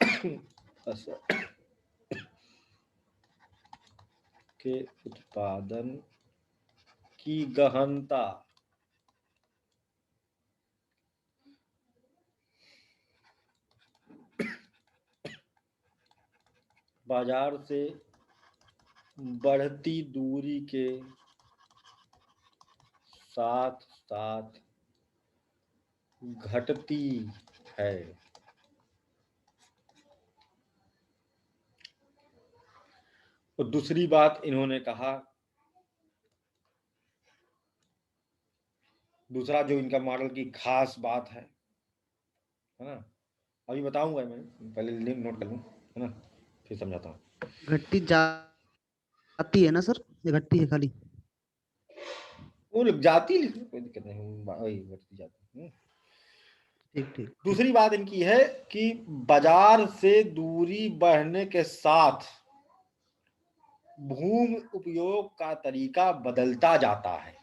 फसल के उत्पादन की गहनता बाजार से बढ़ती दूरी के साथ साथ घटती है। और दूसरी बात इन्होंने कहा, दूसरा जो इनका मॉडल की खास बात है ना, अभी बताऊंगा मैं, पहले लिंक नोट कर लूं, है ना, फिर समझाता हूँ। घटती जाती है ना सर, ये घटती है खाली? वो जाती लिखने कोई दिक्कत नहीं, वही घटती जाती। ठीक ठीक। दूसरी बात इनकी है कि बाजार से दूरी बढ़ने के साथ भूमि उपयोग का तरीका बदलता जाता है।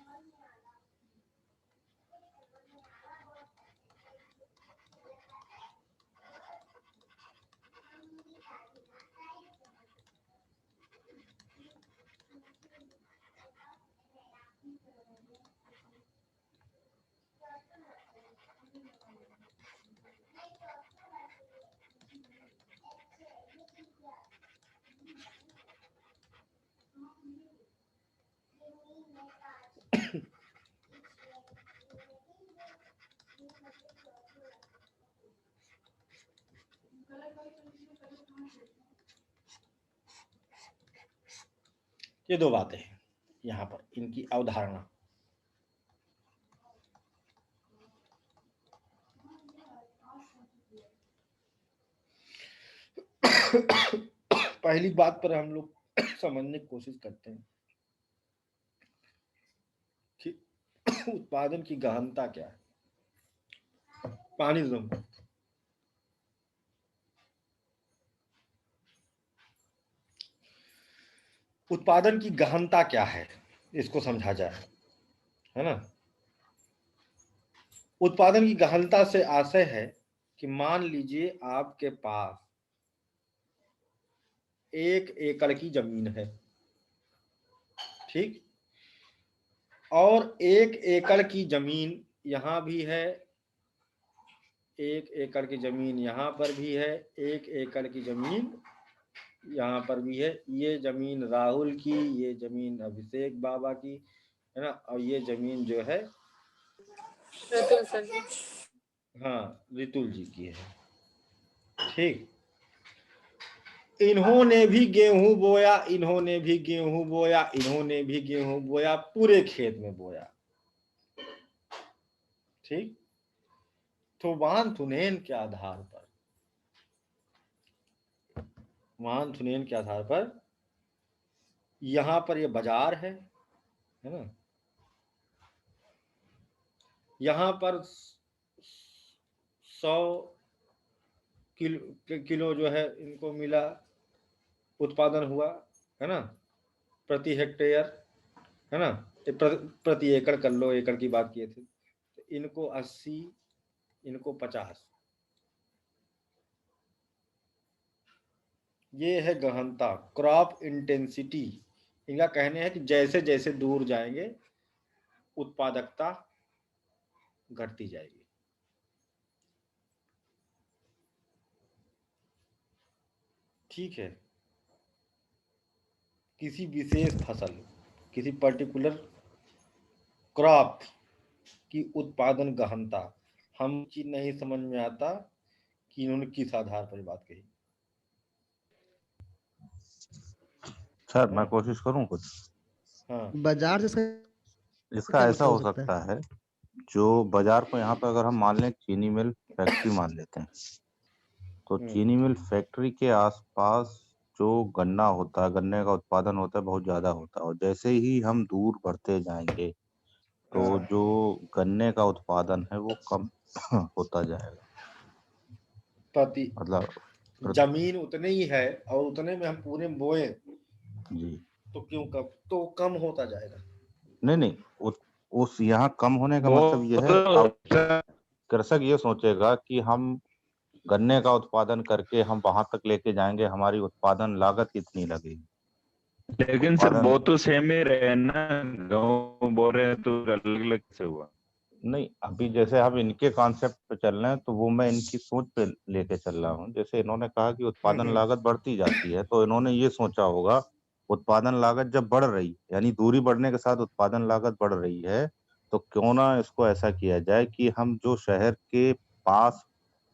ये दो बातें हैं यहाँ पर इनकी अवधारणा। पहली बात पर हम लोग समझने की कोशिश करते हैं कि उत्पादन की गहनता क्या है। पानी दो। उत्पादन की गहनता क्या है, इसको समझा जाए, है ना। उत्पादन की गहनता से आशय है कि मान लीजिए आपके पास 1 एकड़ की जमीन है, ठीक, और 1 एकड़ की जमीन यहां भी है, 1 एकड़ की जमीन यहां पर भी है, 1 एकड़ की जमीन यहाँ पर भी है। ये जमीन राहुल की, ये जमीन अभिषेक बाबा की, है ना, और ये जमीन जो है रतुल सर जी। हाँ रितुल जी की है, ठीक। इन्होंने भी गेहूं बोया, इन्होंने भी गेहूं बोया, इन्होंने भी गेहूं बोया, पूरे खेत में बोया, ठीक। तो वान थुनेन के आधार पर, वान थुनेन के आधार पर यहां पर ये बाजार है ना, यहां पर 100 किलो जो है इनको मिला, उत्पादन हुआ, है ना, प्रति हेक्टेयर, है ना, प्रति एकड़ कर लो, एकड़ की बात किए थे, तो इनको 80, इनको 50। ये है गहनता, क्रॉप इंटेंसिटी। इनका कहने है कि जैसे जैसे दूर जाएंगे उत्पादकता घटती जाएगी। ठीक है, किसी विशेष फसल, किसी पर्टिकुलर क्रॉप की उत्पादन गहनता, हम चीज नहीं समझ में आता कि इन्होंने किस आधार पर बात कही। सर मैं कोशिश करूं कुछ। हाँ, बाजार से इसका क्या ऐसा मतलब हो सकता है, जो बाजार को यहाँ पर अगर हम मान लें चीनी मिल फैक्ट्री मान लेते हैं, तो चीनी मिल फैक्ट्री के आसपास जो गन्ना होता है, गन्ने का उत्पादन होता है, बहुत ज्यादा होता है। और जैसे ही हम दूर बढ़ते जाएंगे तो जो गन्ने का उत्पादन है वो कम होता जाएगा। प्रति मतलब जमीन उतनी ही है और उतने में हम पूरे बोए जी, तो क्यों कम, तो कम होता जाएगा। नहीं उस यहाँ कम होने का वो मतलब ये है, अब कृषक ये सोचेगा कि हम गन्ने का उत्पादन करके हम वहां तक लेके जाएंगे, हमारी उत्पादन लागत कितनी लगेगी। लेकिन सर उत्पादन वो तो सेम ही रहे ना, गाँव बोल रहे हैं तो अलग अलग से हुआ। नहीं, अभी जैसे हम इनके कॉन्सेप्ट पे चल रहे हैं तो वो मैं इनकी सोच पे लेके चल रहा हूँ। जैसे इन्होंने कहा कि उत्पादन लागत बढ़ती जाती है, तो इन्होंने ये सोचा होगा उत्पादन लागत जब बढ़ रही, यानी दूरी बढ़ने के साथ उत्पादन लागत बढ़ रही है, तो क्यों ना इसको ऐसा किया जाए कि हम जो शहर के पास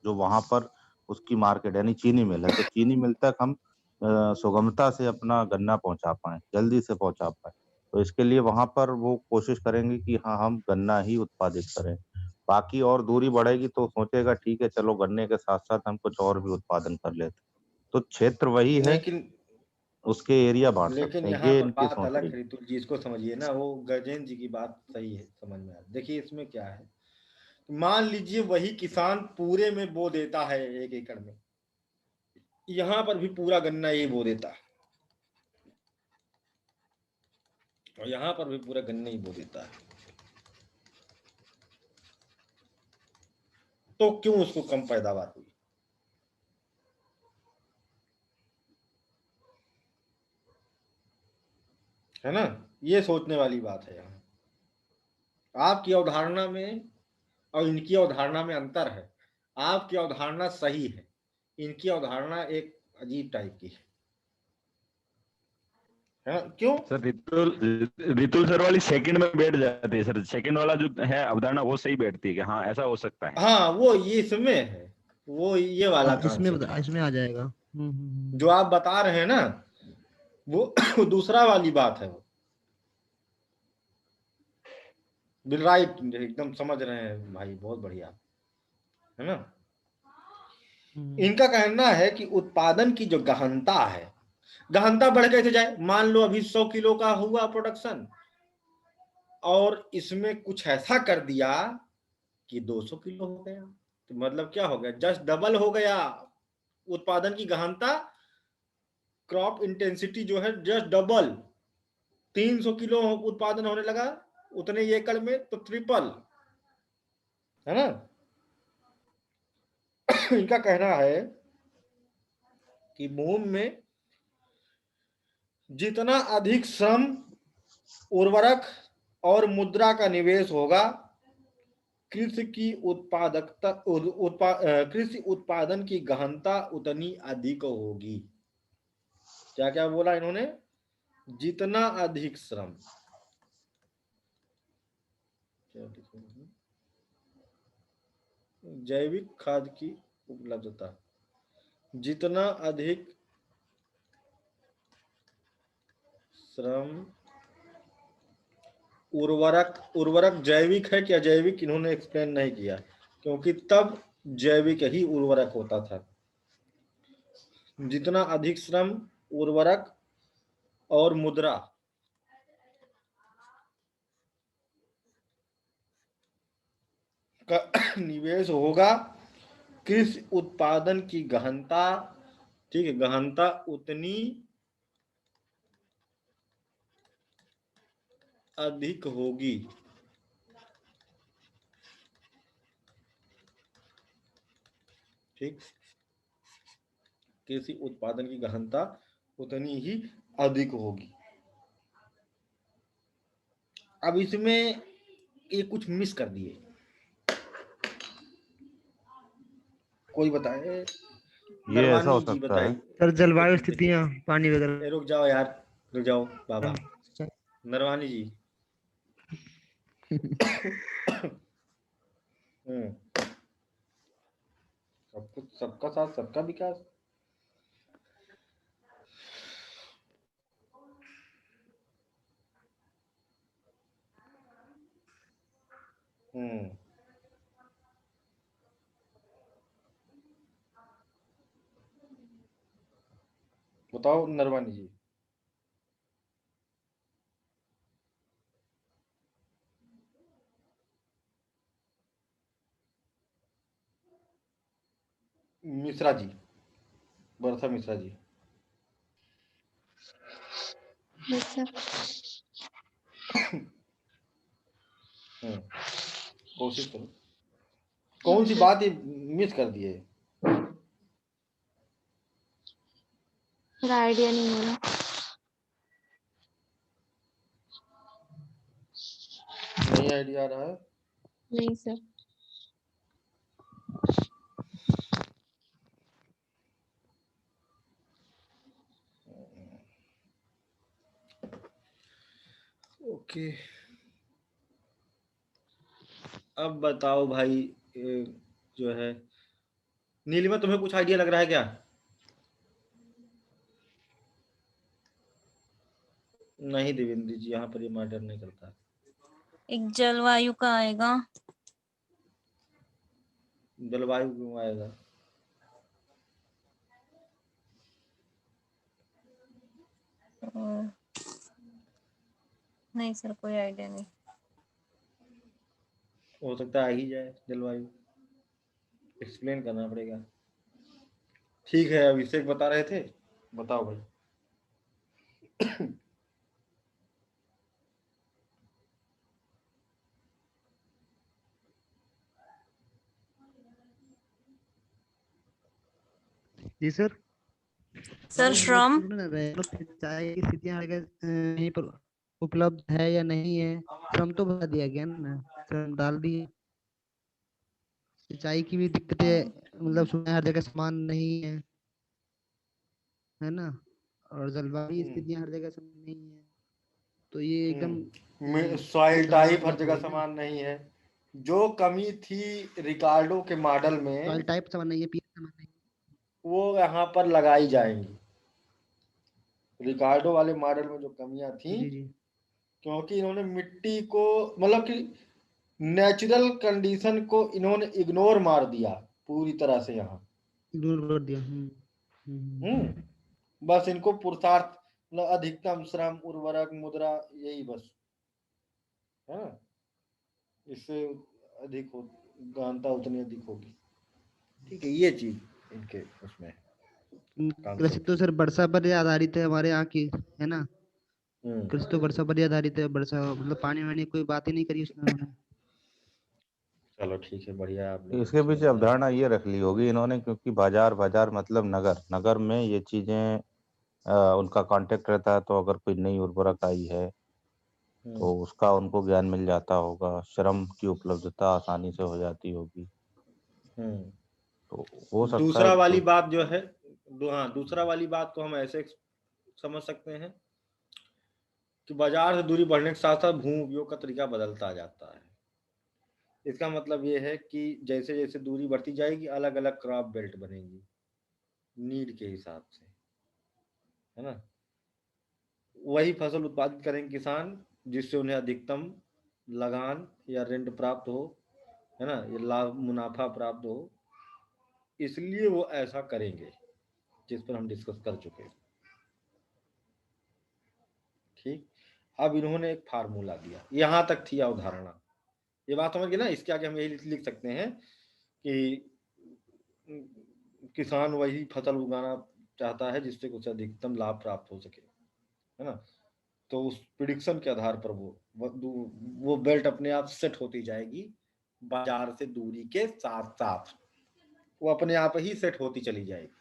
जो वहां पर उसकी मार्केट यानी चीनी मिल है, तो चीनी मिल तक हम सुगमता से अपना गन्ना पहुंचा पाए, जल्दी से पहुंचा पाए। तो इसके लिए वहां पर वो कोशिश करेंगे कि हाँ हम गन्ना ही उत्पादित करें। बाकी और दूरी बढ़ेगी तो सोचेगा ठीक है चलो गन्ने के साथ साथ हम कुछ और भी उत्पादन कर लेते। तो क्षेत्र वही है, लेकिन उसके एरिया बांट सकते लेकिन हैं, यहाँ ये पर इनकी बात सोच अलग रही। है रितुल जी, इसको समझिए ना, वो गजेंद्र जी की बात सही है, समझ में आ रहा। देखिए इसमें क्या है, मान लीजिए वही किसान पूरे में बो देता है 1 एकड़ में, यहाँ पर भी पूरा गन्ना ही बो देता है और यहाँ पर भी पूरा गन्ना ही बो देता है, तो क्यों उसको कम पैदावार हुई। है ना, ये सोचने वाली बात है। यहाँ आपकी अवधारणा में और इनकी अवधारणा में अंतर है। आपकी अवधारणा सही है, इनकी अवधारणा एक अजीब टाइप की है। क्यों? सर रितुल सर वाली सेकंड में बैठ जाती है सर, सेकंड वाला जो है अवधारणा वो सही बैठती है कि हाँ ऐसा हो सकता है। हाँ, वो ये इसमें है, वो ये वाला इसमें कॉन्सेप्ट है इसमें आ जाएगा। जो आप बता रहे हैं ना, वो दूसरा वाली बात है। वो बिल राइट, एकदम समझ रहे हैं भाई, बहुत बढ़िया, है ना। इनका कहना है कि उत्पादन की जो गहनता है, गहनता बढ़ कैसे जाए। मान लो अभी 100 किलो का हुआ प्रोडक्शन और इसमें कुछ ऐसा कर दिया कि 200 किलो हो गया, तो मतलब क्या हो गया, जस्ट डबल हो गया उत्पादन की गहनता। क्रॉप इंटेंसिटी जो है जस्ट डबल, 300 किलो उत्पादन होने लगा उतने एकड़ में, तो ट्रिपल, है ना। इनका कहना है कि भूमि में जितना अधिक श्रम, उर्वरक और मुद्रा का निवेश होगा, कृषि की उत्पादकता कृषि उत्पादन की गहनता उतनी अधिक होगी। क्या क्या बोला इन्होंने, जितना अधिक श्रम, जैविक खाद की उपलब्धता, जितना अधिक श्रम, उर्वरक जैविक है कि अजैविक इन्होंने एक्सप्लेन नहीं किया, क्योंकि तब जैविक ही उर्वरक होता था। जितना अधिक श्रम, उर्वरक और मुद्रा का निवेश होगा, कृषि उत्पादन की गहनता, ठीक है, गहनता उतनी अधिक होगी। ठीक, कृषि उत्पादन की गहनता उतनी ही अधिक होगी। अब इसमें ये कुछ मिस कर दिए, कोई बताए? ये ऐसा हो नरवानी जी सकता है। बताइए। सर जलवायु स्थितियाँ पानी वगैरह। रुक जाओ यार, रुक जाओ बाबा, नरवानी जी। सब कुछ, सबका साथ सबका विकास। बताओ नरवानी जी। मिश्रा जी, वर्षा मिश्रा जी। कोशिश करो, कौन सी बात ये मिस कर दिए? आइडिया नहीं हो रहा। नहीं आइडिया आ रहा है? नहीं सर। ओके, अब बताओ भाई, जो है नीलिमा, तुम्हें कुछ आइडिया लग रहा है क्या? नहीं देवेंद्र जी, यहाँ पर ये मैटर नहीं करता। एक जलवायु का आएगा। जलवायु क्यों आएगा? नहीं सर, कोई आइडिया नहीं। हो सकता है आ ही जाए जलवायु, एक्सप्लेन करना पड़ेगा। ठीक है, अभिषेक बता रहे थे, बताओ भाई। जी सर। सर श्रम। सिंचाई की स्थितियाँ यहीं पर उपलब्ध है या नहीं है, श्रम तो बता दिया गया ना, श्रम डाल दिए। सिंचाई की भी दिक्कतें, मतलब सुना हर जगह समान नहीं है ना, और जलवायु स्थितियाँ हर जगह समान नहीं है, तो ये एकदम सॉइल टाइप हर बात जगह हुई ना। समान नहीं है। जो कमी थी रिकार्डो के मॉडल में, सॉइल टाइप समान नहीं है, पीएच समान नहीं वो यहाँ पर लगाई जाएंगी। रिकार्डो वाले मॉडल में जो कमियां थी, है। जी जी। क्योंकि इन्होंने मिट्टी को, मतलब कि नेचुरल कंडीशन को इन्होंने इग्नोर मार दिया पूरी तरह से यहाँ। इग्नोर कर दिया। बस इनको पुरुषार्थ, मतलब अधिकतम श्रम, उर्वरक, मुद्रा, यही बस है ना। इससे अधिक हो, गहनता उतनी अधिक होगी। ठीक है, ये चीज इनके उसमें कृषि तो सर वर्षा पर ही आधारित है हमारे यहाँ की, है ना। हम्म, कृषि तो वर्षा पर ही आधारित है, वर्षा मतलब पानी वानी कोई बात ही नहीं करी उसमें उन्होंने। चलो ठीक है, बढ़िया, आप तो लोग इसके अच्छा पीछे बताए। अवधारणा ये रख ली होगी इन्होंने, क्योंकि बाजार बाजार मतलब नगर, नगर में ये चीजें उनका कांटेक्ट रहता है, तो अगर कोई नई उर्वरक आई है तो उसका उनको ज्ञान मिल जाता होगा, श्रम की उपलब्धता आसानी से हो जाती होगी, तो हो सकता है दूसरा वाली कोई। बात जो है, हाँ, दूसरा वाली बात को हम ऐसे समझ सकते हैं कि बाजार से दूरी बढ़ने के साथ साथ भू उपयोग का तरीका बदलता जाता है। इसका मतलब ये है कि जैसे जैसे दूरी बढ़ती जाएगी, अलग अलग क्रॉप बेल्ट बनेगी नीड के हिसाब से, है ना। वही फसल उत्पादित करेंगे किसान जिससे उन्हें अधिकतम लगान या रेंट प्राप्त हो, है ना, या लाभ मुनाफा प्राप्त हो, इसलिए वो ऐसा करेंगे, जिस पर हम डिस्कस कर चुके हैं। ठीक, अब इन्होंने एक फार्मूला दिया, यहां तक थी अवधारणा। ये बात समझ गए ना। इसके आगे हम यही लिख सकते हैं कि किसान वही फसल उगाना चाहता है जिससे उसे अधिकतम लाभ प्राप्त हो सके, है ना। तो उस प्रिडिक्शन के आधार पर वो बेल्ट अपने आप सेट होती जाएगी बाजार से दूरी के साथ साथ, वो अपने आप ही सेट होती चली जाएगी,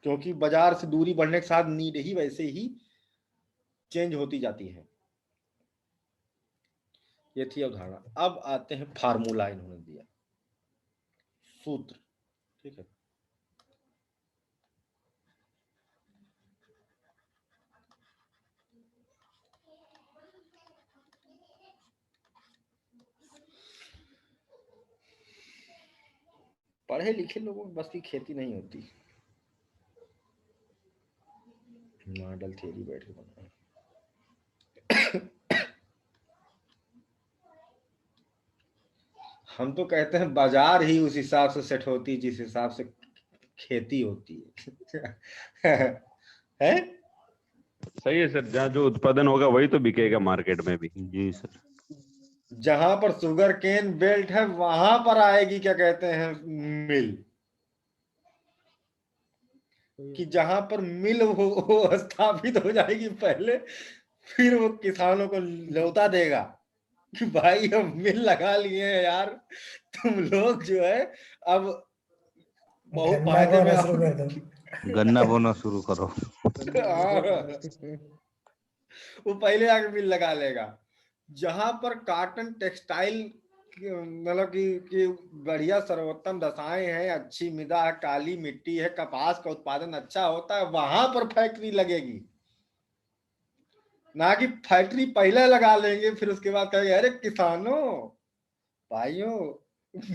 क्योंकि बाजार से दूरी बढ़ने के साथ नीड ही वैसे ही चेंज होती जाती है। ये थी अवधारणा। अब आते हैं फार्मूला इन्होंने दिया, सूत्र, ठीक है। पढ़े लिखे लोगों की बस की खेती नहीं होती, मॉडल थियरी बैठ के बनाए। हम तो कहते हैं बाजार ही उस हिसाब से सेट होती है जिस हिसाब से खेती होती है। है? सही है सर, जहाँ जो उत्पादन होगा वही तो बिकेगा मार्केट में भी। जी सर। जहां पर शुगर केन बेल्ट है वहां पर आएगी क्या कहते हैं मिल, कि जहां पर मिल वो स्थापित हो जाएगी पहले, फिर वो किसानों को लौटा देगा कि भाई हम मिल लगा लिए हैं यार, तुम लोग जो है अब बहुत गन्ना फायदे में बोना शुरू कर दो। गन्ना बोना शुरू करो। वो पहले आके मिल लगा लेगा। जहां पर कॉटन टेक्सटाइल मतलब कि बढ़िया सर्वोत्तम दशाएं हैं, अच्छी मृदा है, काली मिट्टी है, कपास का उत्पादन अच्छा होता है, वहां पर फैक्ट्री लगेगी। ना कि फैक्ट्री पहले लगा लेंगे फिर उसके बाद कहेंगे अरे किसानों भाइयों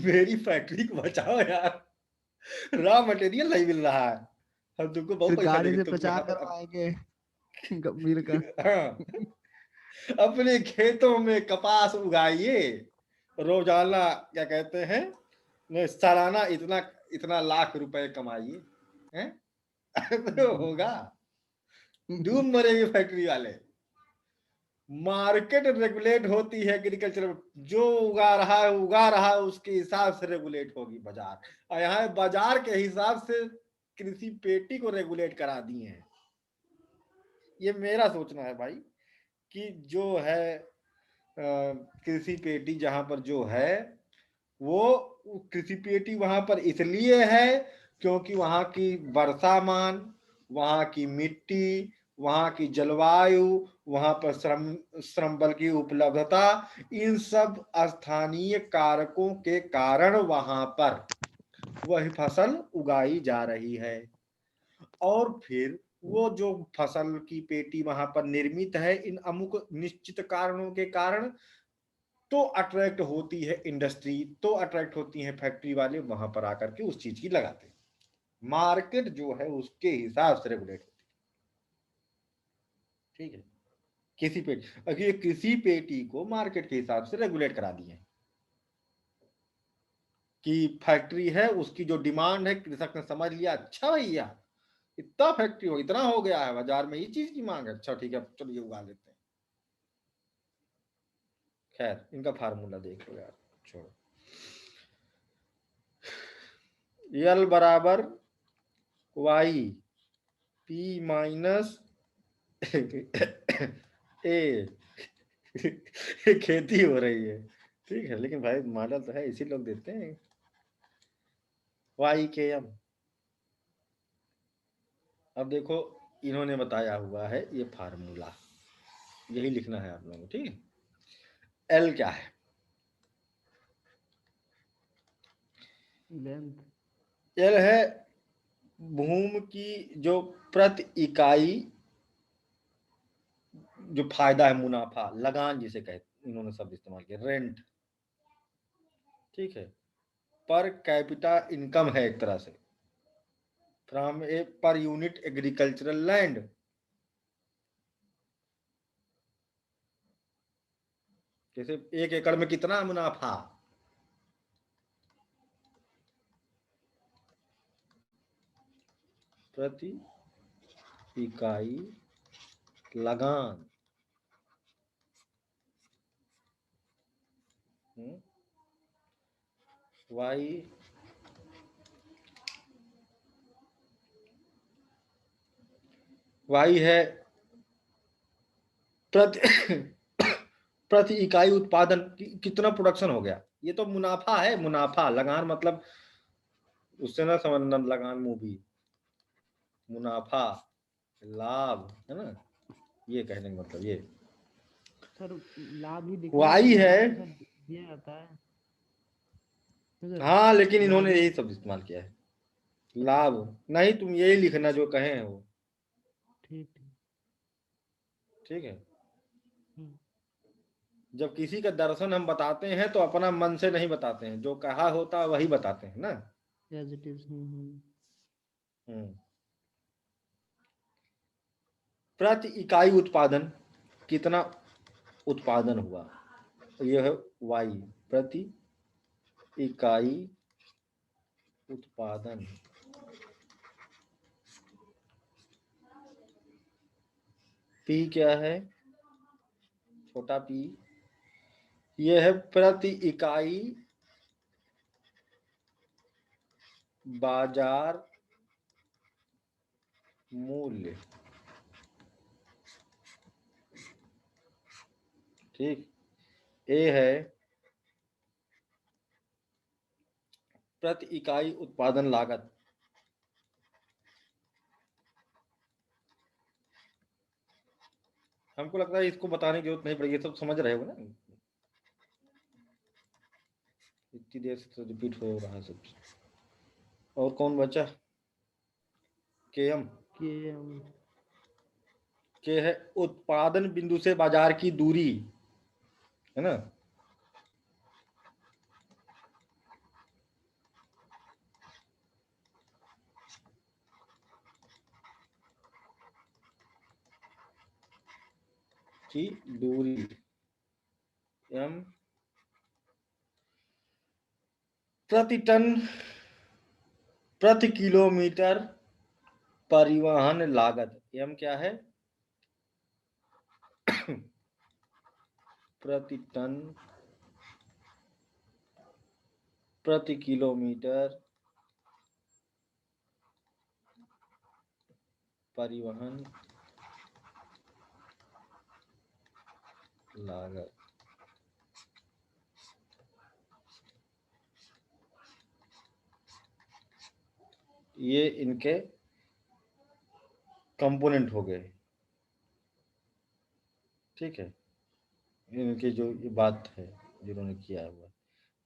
मेरी फैक्ट्री को बचाओ यार, रॉ मटेरियल नहीं मिल रहा है, हम तुमको बहुत फिर पैसा गाड़ी देंगे, से तुम प्रचार यहाँ पर करवाएंगे मिल का। हाँ, अपने खेतों में कपास उगाइए, रोजाना क्या कहते हैं सालाना इतना इतना लाख रुपए कमाइए, हैं? तो होगा, डूब मरेंगे फैक्ट्री वाले। मार्केट रेगुलेट होती है एग्रीकल्चर, जो उगा रहा है उसके हिसाब से रेगुलेट होगी बाजार, और यहाँ बाजार के हिसाब से कृषि पेटी को रेगुलेट करा दिए हैं। ये मेरा सोचना है भाई कि जो है कृषि पेटी जहां पर जो है वो कृषि पेटी वहां पर इसलिए है क्योंकि वहां की वर्षामान, वहां की मिट्टी, वहां की जलवायु, वहां पर श्रम बल की उपलब्धता, इन सब स्थानीय कारकों के कारण वहां पर वह फसल उगाई जा रही है। और फिर वो जो फसल की पेटी वहां पर निर्मित है इन अमुक निश्चित कारणों के कारण, तो अट्रैक्ट होती है इंडस्ट्री, तो अट्रैक्ट होती है फैक्ट्री वाले, वहां पर आकर के उस चीज की लगाते हैं। मार्केट जो है उसके हिसाब से रेगुलेट होती है, ठीक है। किसी पेटी, अगर ये किसी पेटी को मार्केट के हिसाब से रेगुलेट करा दिए कि फैक्ट्री है, उसकी जो डिमांड है कृषक ने समझ लिया, अच्छा भैया इतना फैक्ट्री हो, इतना हो गया है बाजार में, ये चीज की मांग है, अच्छा ठीक है चलो ये उगा लेते हैं। खैर इनका फार्मूला देख लो यार, छोड़ो। यल बराबर वाई पी माइनस ए खेती हो रही है, ठीक है, लेकिन भाई मॉडल तो है इसी लोग देते हैं वाई के एम। अब देखो इन्होंने बताया हुआ है ये फार्मूला, यही लिखना है आप लोगों को, ठीक है। एल क्या है? एल है भूमि की जो प्रति इकाई जो फायदा है, मुनाफा, लगान जिसे कहते, इन्होंने शब्द इस्तेमाल किया, रेंट, ठीक है। पर कैपिटा इनकम है एक तरह से, from A per unit agricultural land, जैसे 1 एकड़ में कितना मुनाफा, प्रति इकाई लगान, वाई वाई है प्रति प्रति इकाई उत्पादन कितना प्रोडक्शन हो गया। ये तो मुनाफा है, मुनाफा। लगान मतलब उससे ना समझना, लगान मूवी, मुनाफा, लाभ, है ना, ये कहने का मतलब ये। सर लाभ ही वाई है, दिया जाता है सर। हाँ, लेकिन इन्होंने यही सब इस्तेमाल किया है। लाभ नहीं, तुम यही लिखना जो कहे हैं वो। ठीक ठीक है। जब किसी का दर्शन हम बताते हैं तो अपना मन से नहीं बताते हैं, जो कहा होता है वही बताते हैं ना। As it is. प्रति इकाई उत्पादन कितना उत्पादन हुआ, यह है वाई, प्रति इकाई उत्पादन। पी क्या है, छोटा पी, यह है प्रति इकाई बाजार मूल्य। ठीक। ए है प्रति इकाई उत्पादन लागत। हमको लगता है इसको बताने की जरूरत नहीं पड़ेगी, सब समझ रहे हो ना। इतनी देर से तो रिपीट हो रहा है सब। और कौन बचा, केएम। के है उत्पादन बिंदु से बाजार की दूरी, है ना। की दूरी, एम प्रति टन प्रति किलोमीटर परिवहन लागत। एम क्या है, प्रति टन प्रति किलोमीटर परिवहन लागत। ये इनके कंपोनेंट हो गए। ठीक है, इनकी जो ये बात है जिन्होंने किया हुआ।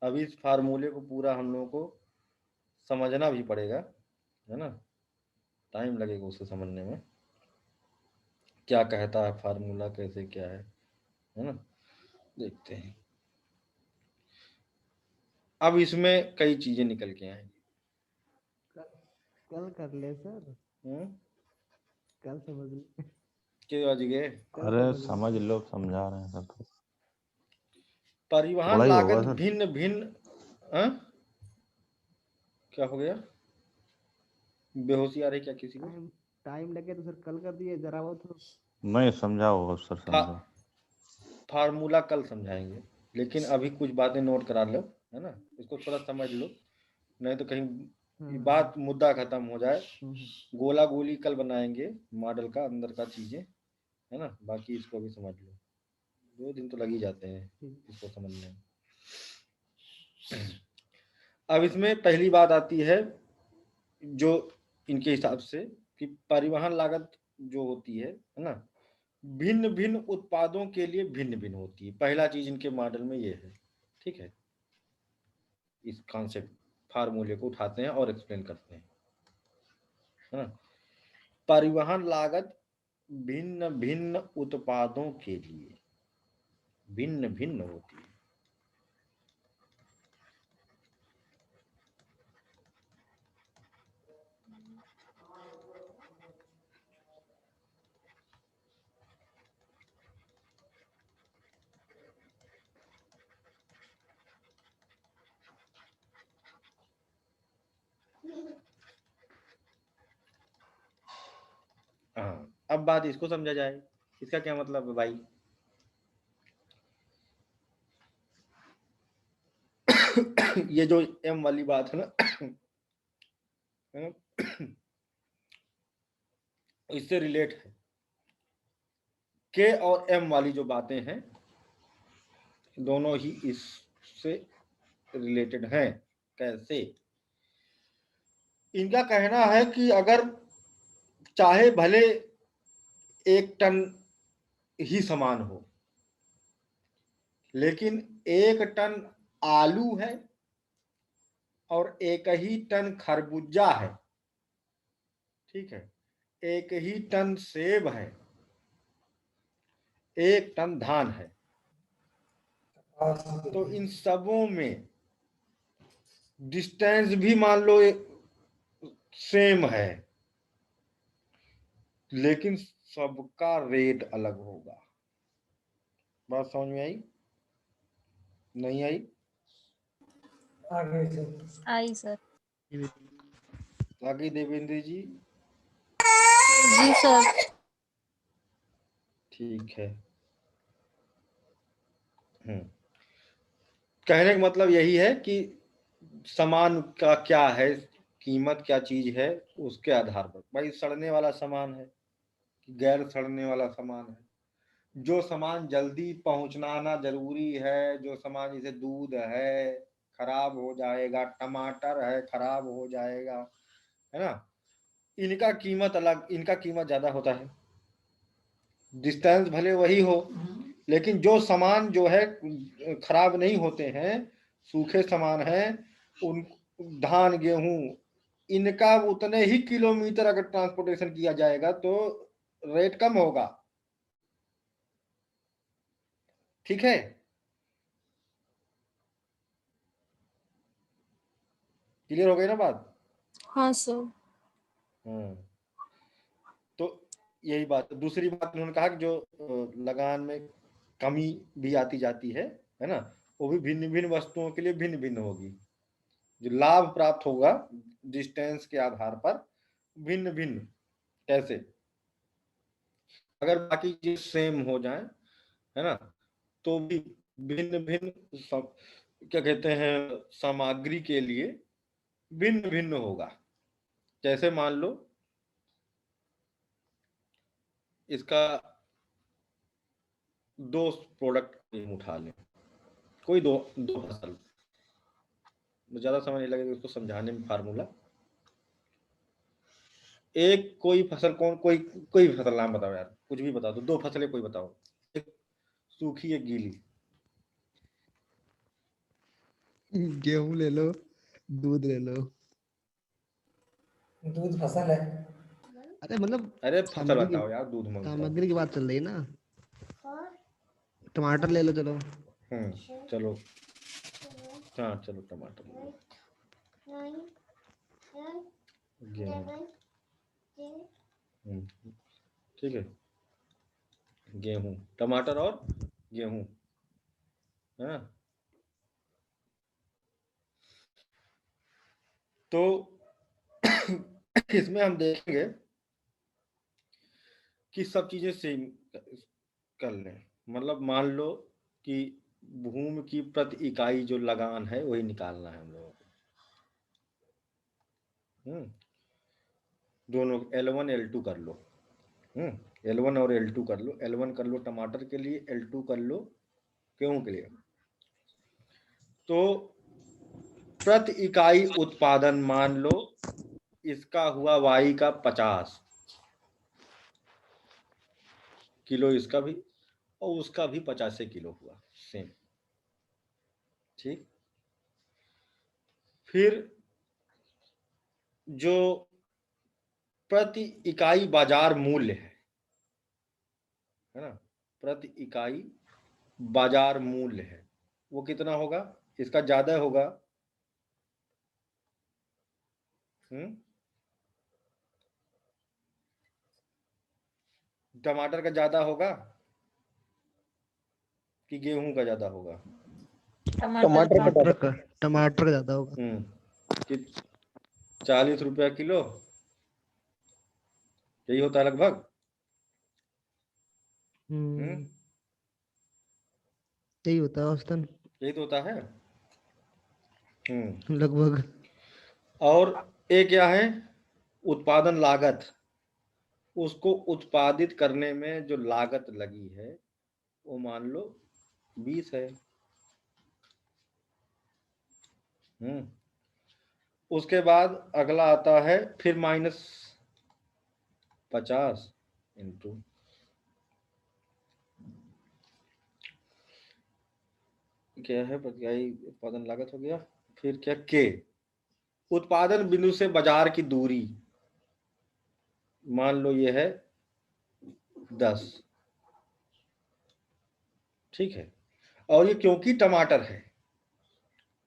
अब इस फार्मूले को पूरा हम लोगों को समझना भी पड़ेगा, है ना। टाइम लगेगा उसे समझने में, क्या कहता है फार्मूला, कैसे क्या है ना। देखते हैं। अब इसमें कई चीजें निकल के आएंगी। कल कर ले सर, कल समझ ले। क्यों आज गए? अरे समझ लो, समझा रहे हैं सब। परिवहन बड़ा ही होगा लागत सर। भिन्न भिन्न, क्या हो गया, बेहोशी आ रही क्या किसी को? टाइम लगे तो सर कल कर दिए जरा वो तो। नहीं समझाओ सर, समझाओ। फार्मूला कल समझाएंगे, लेकिन अभी कुछ बातें नोट करा लो, है ना। इसको थोड़ा समझ लो, नहीं तो कहीं बात मुद्दा खत्म हो जाए। गोला गोली कल बनाएंगे, मॉडल का अंदर का चीजें, है ना। बाकी इसको भी समझ लो, 2 दिन तो लग ही जाते हैं इसको समझने में। अब इसमें पहली बात आती है जो इनके हिसाब से कि परिवहन लागत जो होती है ना, भिन्न भिन्न उत्पादों के लिए भिन्न भिन्न होती है। पहला चीज इनके मॉडल में ये है। ठीक है, इस कॉन्सेप्ट फार्मूले को उठाते हैं और एक्सप्लेन करते हैं, है ना। परिवहन लागत भिन्न भिन्न उत्पादों के लिए भिन्न भिन्न होती है। हाँ, अब बात इसको समझा जाए, इसका क्या मतलब है भाई। ये जो एम वाली बात है ना, इससे रिलेट है। के और एम वाली जो बातें हैं दोनों ही इससे रिलेटेड हैं। कैसे? इनका कहना है कि अगर चाहे भले 1 टन ही सामान हो, लेकिन 1 टन आलू है और 1 ही टन खरबूजा है, ठीक है, 1 ही टन सेब है, 1 टन धान है, तो इन सबों में डिस्टेंस भी मान लो सेम है, लेकिन सबका रेट अलग होगा। बात समझ में आई? नहीं आई? आगे सर। आई सर। आगे देवेंद्र जी। जी सर। ठीक है। कहने का मतलब यही है कि सामान का क्या है, कीमत क्या चीज है, उसके आधार पर। भाई सड़ने वाला सामान है कि गैर सड़ने वाला सामान है, जो सामान जल्दी पहुंचना जरूरी है, जो सामान जैसे दूध है खराब हो जाएगा, टमाटर है खराब हो जाएगा, है ना, इनका कीमत अलग, इनका कीमत ज्यादा होता है। डिस्टेंस भले वही हो, लेकिन जो सामान जो है खराब नहीं होते हैं, सूखे सामान हैं, उन धान गेहूं, इनका उतने ही किलोमीटर अगर ट्रांसपोर्टेशन किया जाएगा तो रेट कम होगा। ठीक है? क्लियर हो गई ना बात? हाँ सर। तो यही बात। दूसरी बात उन्होंने कहा कि जो लगान में कमी भी आती जाती है ना, वो भी भिन्न भिन्न वस्तुओं के लिए भिन्न भिन्न होगी। जो लाभ प्राप्त होगा डिस्टेंस के आधार पर भिन्न भिन्न। कैसे? अगर बाकी चीज सेम हो जाए, है ना, तो भी भिन्न भिन्न क्या कहते हैं, सामग्री के लिए भिन्न भिन्न होगा। जैसे मान लो इसका 2 प्रोडक्ट उठा लें, कोई दो फसल, ज्यादा समय नहीं लगेगा उसको समझाने में फार्मूला। एक कोई फसल, कोई फसल नाम बताओ यार, कुछ भी बता दो, 2 फसलें कोई बताओ, एक सूखी एक गीली। गेहूं ले लो, दूध ले लो। दूध फसल है। अरे मतलब अरे फसल सामग्री की बताओ यार, दूध मत बताओ। सामग्री की बात चल रही है ना। टमाटर ले लो चलो। चलो, हाँ चलो टमाटर ले लो। गेहूं, ठीक है, गेहूं, टमाटर और गेहूं, है ना। तो इसमें हम देखेंगे कि सब चीजें सेम कर लें। मतलब मान लो कि भूमि की प्रति इकाई जो लगान है वही निकालना है हम लोगों को। दोनों L1 L2 कर लो, L1 और L2 कर लो। L1 कर लो टमाटर के लिए, L2 कर लो गेहूं के लिए। तो प्रति इकाई उत्पादन मान लो इसका हुआ Y का 50 किलो, इसका भी और उसका भी 50 किलो हुआ, सेम। ठीक। फिर जो प्रति इकाई बाजार मूल्य है ना, प्रति इकाई बाजार मूल्य है, वो कितना होगा? इसका ज्यादा होगा। टमाटर का ज्यादा होगा कि गेहूं का ज्यादा होगा? टमाटर का ज्यादा होगा। कि 40 रुपया किलो, यही होता है लगभग। यही होता है औसतन, यही तो होता है लगभग। और एक क्या है, उत्पादन लागत। उसको उत्पादित करने में जो लागत लगी है वो मान लो 20 है। उसके बाद अगला आता है फिर -50 इंटू क्या है प्रतियायी उत्पादन लागत हो गया, फिर क्या के उत्पादन बिंदु से बाजार की दूरी मान लो ये है 10, ठीक है। और ये क्योंकि टमाटर है,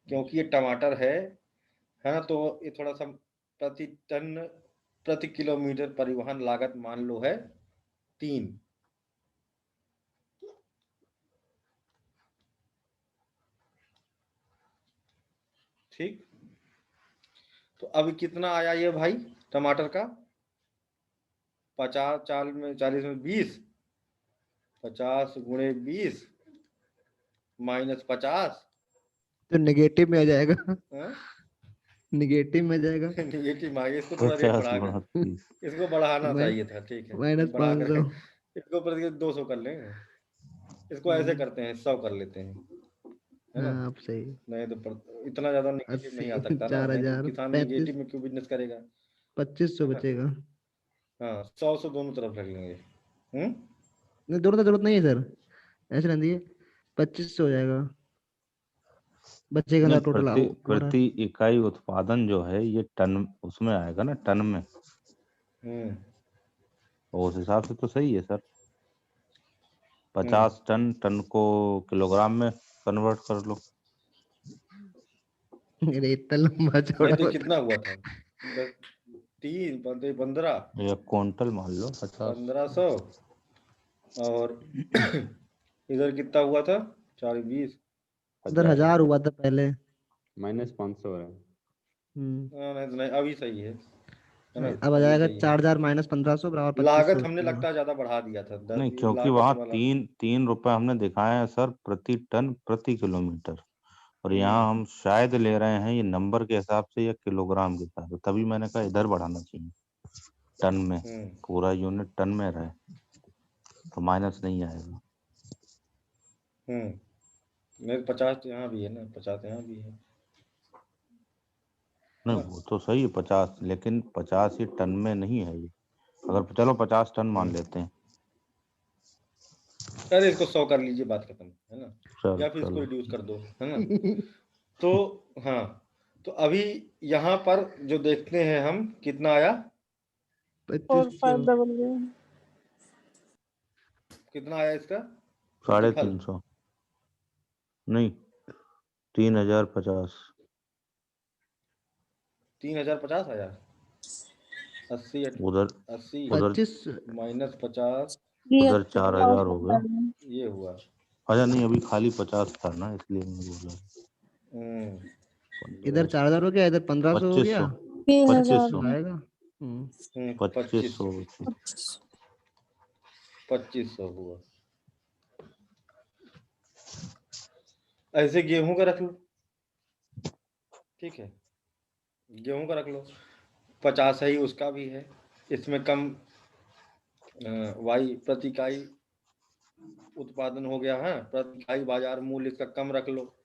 क्योंकि ये टमाटर है ना, तो ये थोड़ा सा प्रति टन प्रति किलोमीटर परिवहन लागत मान लो है 3। ठीक, तो अब कितना आया ये भाई टमाटर का 50 40 में 20, 50 गुणे 20 -50 तो नेगेटिव में आ जाएगा, हाँ? नेगेटिव में जाएगा। नेगेटिव आ गया, इसको थोड़ा रेट 50 बढ़ा गुणा कर 30। इसको बढ़ाना चाहिए था, ठीक है बढ़ा कर -500। इसको प्रति 200 कर लेंगे, इसको ऐसे करते हैं 100 कर लेते हैं, है ना। हाँ आप सही। नहीं तो इतना ज्यादा नेगेटिव नहीं आ 80, सकता ना, नहीं तो 4000, किसान 35, नेगेटिव में क्यों बिजनेस करेगा। 2500 बचेगा। हाँ 100 दोनों तरफ रख लेंगे। नहीं दोनों तो जरूरत नहीं है सर, ऐसे रहने दिए, 2500 हो जाएगा, बचेगा ना नहीं, टोटल प्रति हमारा। प्रति इकाई उत्पादन जो है ये टन उसमें आएगा ना, टन में। उस हिसाब से तो सही है सर। 50 टन, टन को किलोग्राम में कन्वर्ट कर लो। अरे इतना लंबा चौड़ा नहीं तो होता कितना हुआ था 15 या क्विंटल मान लो 50। 1500 और इधर कितना हुआ था 420, उधर 1000 हुआ था पहले। -500 है। नहीं तो नहीं अभी सही है ना, अब आ अभी जाएगा सही है। 4000 -1500 बराबर लागत 2500। हमने लगता है ज्यादा बढ़ा दिया था नहीं, क्योंकि लागत वहाँ वाला। 3 रुपए हमने दिखाए हैं सर प्रति टन प्रति किलोमीटर, और यहाँ हम शायद ले रहे हैं ये नंबर के हिसाब से या किलोग्राम के हिसाब से, तभी मैंने कहा इधर बढ़ाना चाहिए टन में, पूरा यूनिट टन में रहे तो माइनस नहीं आएगा। नहीं 50 यहाँ भी है ना, 50 यहाँ भी है। नहीं वो तो सही है 50, लेकिन 50 ही टन में नहीं है ये। अगर चलो 50 टन मान लेते हैं, अरे इसको 100 कर लीजिए, बात खत्म, है ना, चलो या फिर इसको चलो। रिड्यूस कर दो, है ना। तो हाँ, तो अभी यहाँ पर जो देखते हैं हम कितना आया, 2500। कितना आया इसका 350 नहीं 3050। 3050 आया, 80 उधर 80 उधर -50 उधर 4000 हो गया। ये हुआ। अच्छा नहीं, अभी खाली 50 था ना, इसलिए मैंने बोला। इधर 4000 हो गया, इधर 1500 हो गया, 2500 आएगा। 2500 हुआ। ऐसे गेहूं का रख लो, ठीक है, गेहूं का रख लो 50 ही उसका भी है, इसमें कम वाई प्रति इकाई उत्पादन हो गया है, प्रति इकाई बाजार मूल्य इसका कम रख लो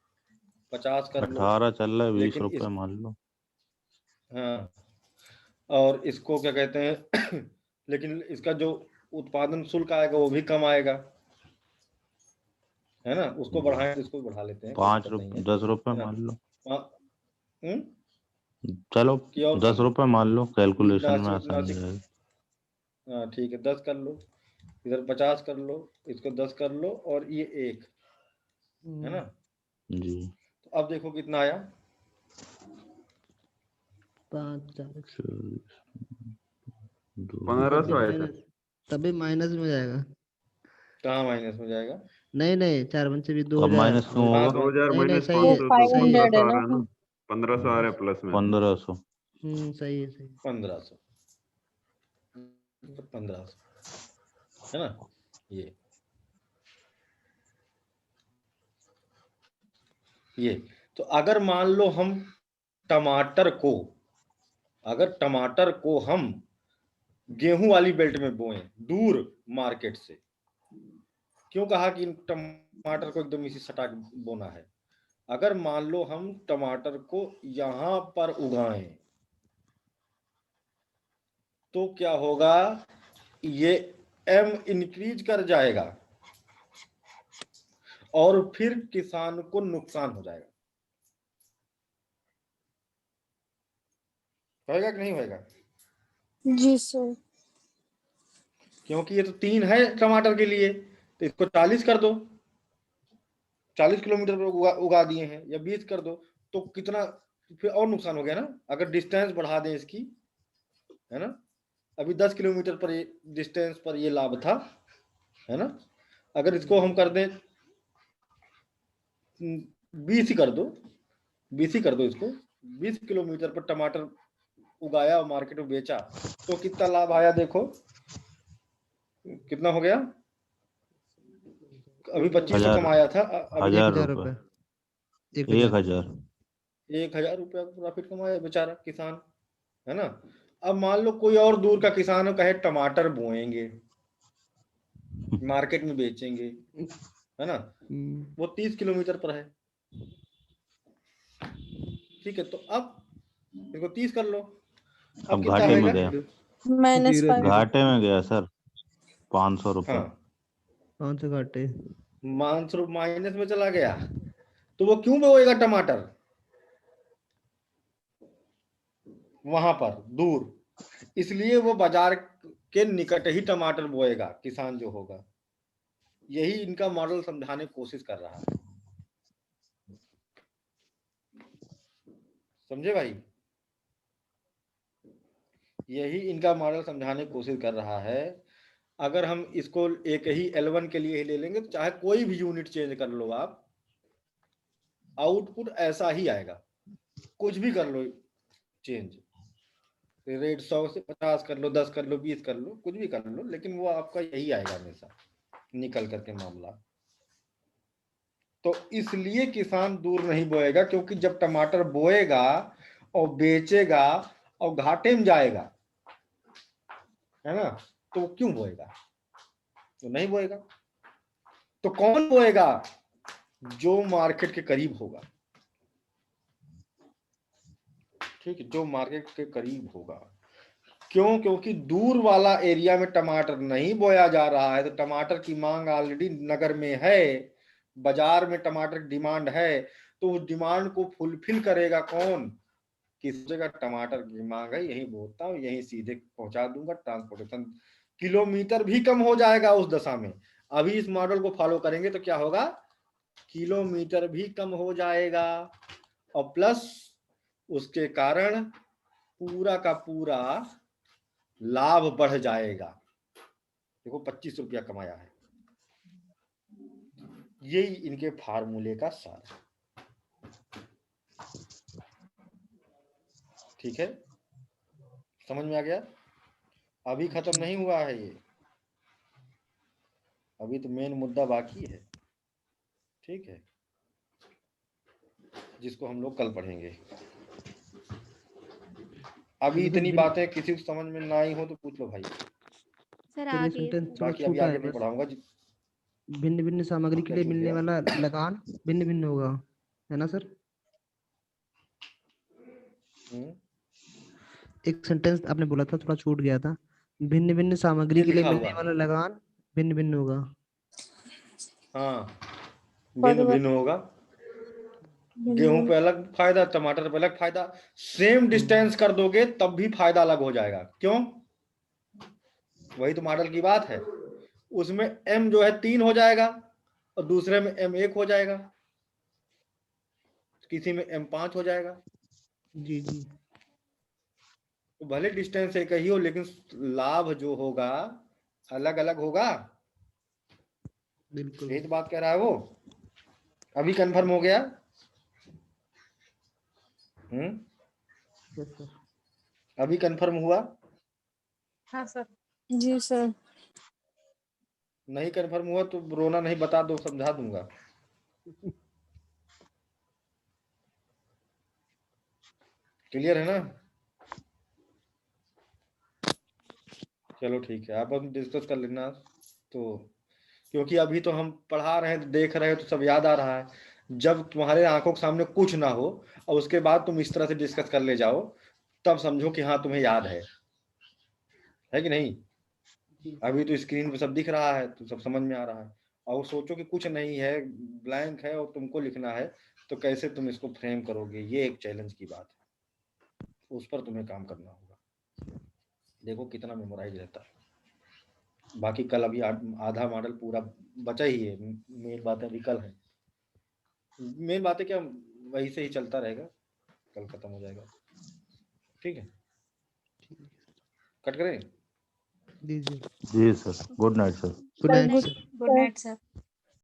50 कर लो। 18 चल रहा है, 20 लेकिन रुपए मान लो। हाँ, और इसको क्या कहते हैं लेकिन इसका जो उत्पादन शुल्क आएगा वो भी कम आएगा, है ना, उसको बढ़ाएं, इसको बढ़ा लेते हैं, 5 रुपए 10 रुपए मान लो। चलो 10 रुपए मान लो, कैलकुलेशन में आसान जाएगा। हाँ ठीक है 10 कर लो, इधर 50 कर लो, इसको 10 कर लो, और ये 1 है ना जी। तो अब देखो कितना आया 1500 आया था। तभी माइनस में जाएगा। कहाँ माइनस में जाएगा? नहीं नहीं 4 1 से भी 2000 माइनस क्यों होगा? 2000 नहीं नहीं माइनस सही है, 500 तो सही है। 1500 आ रहा है ना, 1500 आ रहा है प्लस में। 1500। सही है सही। 1500 है ना ये तो अगर मान लो हम टमाटर को हम गेहूं वाली बेल्ट में बोएं, दूर मार्केट से। क्यों कहा कि टमाटर को एकदम इसी सटा के बोना है? अगर मान लो हम टमाटर को यहां पर उगाएं तो क्या होगा, ये एम इंक्रीज कर जाएगा और फिर किसान को नुकसान हो जाएगा। होएगा कि नहीं होएगा? जी सर। क्योंकि ये तो 3 है टमाटर के लिए, तो इसको 40 कर दो, 40 किलोमीटर पर उगा दिए हैं, या 20 कर दो, तो कितना फिर और नुकसान हो गया ना। अगर डिस्टेंस बढ़ा दें इसकी, है ना, अभी 10 किलोमीटर पर डिस्टेंस पर ये लाभ था, है ना, अगर इसको हम कर दें 20 ही कर दो, 20 ही कर दो इसको, 20 किलोमीटर पर टमाटर उगाया और मार्केट में बेचा, तो कितना लाभ आया देखो, कितना हो गया। अभी 2500 कमाया था, अभी 1000 रुपए, 1000 1000 रुपया प्रॉफिट कमाया बेचारा किसान, है ना। अब मान लो कोई और दूर का किसान कहे टमाटर बोएंगे, मार्केट में बेचेंगे, है ना, वो 30 किलोमीटर पर है, ठीक है, तो अब इसको 30 कर लो, अब कितना घाटे में होएगा? गया, -5। घाटे में गया सर, 500 रुपए। हाँ, 500 घाटे, 500 माइनस में चला गया, तो वो क्यों बोएगा टमाटर वहां पर दूर? इसलिए वो बाजार के निकट ही टमाटर बोएगा किसान जो होगा। यही इनका मॉडल समझाने की कोशिश कर रहा है, समझे भाई? यही इनका मॉडल समझाने की कोशिश कर रहा है। अगर हम इसको एक ही L1 के लिए ही ले लेंगे, तो चाहे कोई भी यूनिट चेंज कर लो आप, आउटपुट ऐसा ही आएगा। कुछ भी कर लो चेंज, रेट 100 से 50 कर लो, 10 कर लो, 20 कर लो, कुछ भी कर लो, लेकिन वो आपका यही आएगा हमेशा निकल करके मामला। तो इसलिए किसान दूर नहीं बोएगा, क्योंकि जब टमाटर बोएगा और बेचेगा और घाटे में जाएगा, है ना, तो क्यों बोएगा? तो नहीं बोएगा। तो कौन बोएगा? जो मार्केट के करीब होगा, ठीक है, जो मार्केट के करीब होगा। क्यों? क्योंकि दूर वाला एरिया में टमाटर नहीं बोया जा रहा है, तो टमाटर की मांग ऑलरेडी नगर में है, बाजार में टमाटर की डिमांड है, तो उस डिमांड को फुलफिल करेगा कौन? किस जगह टमाटर की मांग है यही बोलता हूँ, यही सीधे पहुंचा दूंगा। ट्रांसपोर्टेशन किलोमीटर भी कम हो जाएगा उस दशा में। अभी इस मॉडल को फॉलो करेंगे तो क्या होगा, किलोमीटर भी कम हो जाएगा, और प्लस उसके कारण पूरा का पूरा लाभ बढ़ जाएगा। देखो 25 रुपया कमाया है, यही इनके फार्मूले का सार है, ठीक है, समझ में आ गया? अभी खत्म नहीं हुआ है ये, अभी तो मेन मुद्दा बाकी है, ठीक है, जिसको हम लोग कल पढ़ेंगे। अभी इतनी बातें किसी को समझ में ना आई हो तो पूछ लो भाई, सर आगे सेंटेंस थोड़ा बाकी अभी छोटा आगे है नहीं बस। पढ़ाऊंगा। भिन्न भिन्न सामग्री के क्या लिए छूट मिलने गया? वाला लगान भिन्न भिन्न होगा, है ना सर? एक सेंटेंस आपने बोला था, थोड़ा छूट गया था। भिन्न भिन्न सामग्री ये के लिए लिखा मिलने हुआ वाला लगान भिन्न भिन्न होगा। हाँ, भिन्न भिन्न होगा। गेहूं पे अलग फायदा, टमाटर पे अलग फायदा। सेम डिस्टेंस कर दोगे तब भी फायदा अलग हो जाएगा। क्यों? वही तो मॉडल की बात है। उसमें M जो है 3 हो जाएगा और दूसरे में M 1 हो जाएगा, किसी में M 5 हो जाएगा। जी जी, तो भले डिस्टेंस एक ही हो, लेकिन लाभ जो होगा अलग अलग होगा। बिल्कुल। यही तो बात कह रहा है वो। अभी कंफर्म हो गया? Yes sir. अभी कंफर्म हुआ? हाँ सर। जी सर। नहीं कंफर्म हुआ तो रोना नहीं, बता दो, समझा दूंगा। क्लियर है ना? चलो ठीक है, आप अब डिस्कस कर लेना तो, क्योंकि अभी तो हम पढ़ा रहे हैं तो देख रहे हैं तो सब याद आ रहा है। जब तुम्हारे आंखों के सामने कुछ ना हो और उसके बाद तुम इस तरह से डिस्कस कर ले जाओ, तब समझो कि हाँ तुम्हें याद है कि नहीं। अभी तो स्क्रीन पे सब दिख रहा है तो सब समझ में आ रहा है, और सोचो कि कुछ नहीं है, ब्लैंक है और तुमको लिखना है, तो कैसे तुम इसको फ्रेम करोगे, ये एक चैलेंज की बात है, उस पर तुम्हें काम करना होगा। देखो कितना मेमोराइज रहता है। बाकी कल अभी आधा मॉडल पूरा बचा ही है, मेन बात अभी कल है, मेन बात है क्या वही से ही चलता रहेगा, कल खत्म हो जाएगा। ठीक है, कट करें? जी जी जी sir, good night sir. Good night sir. Good night sir.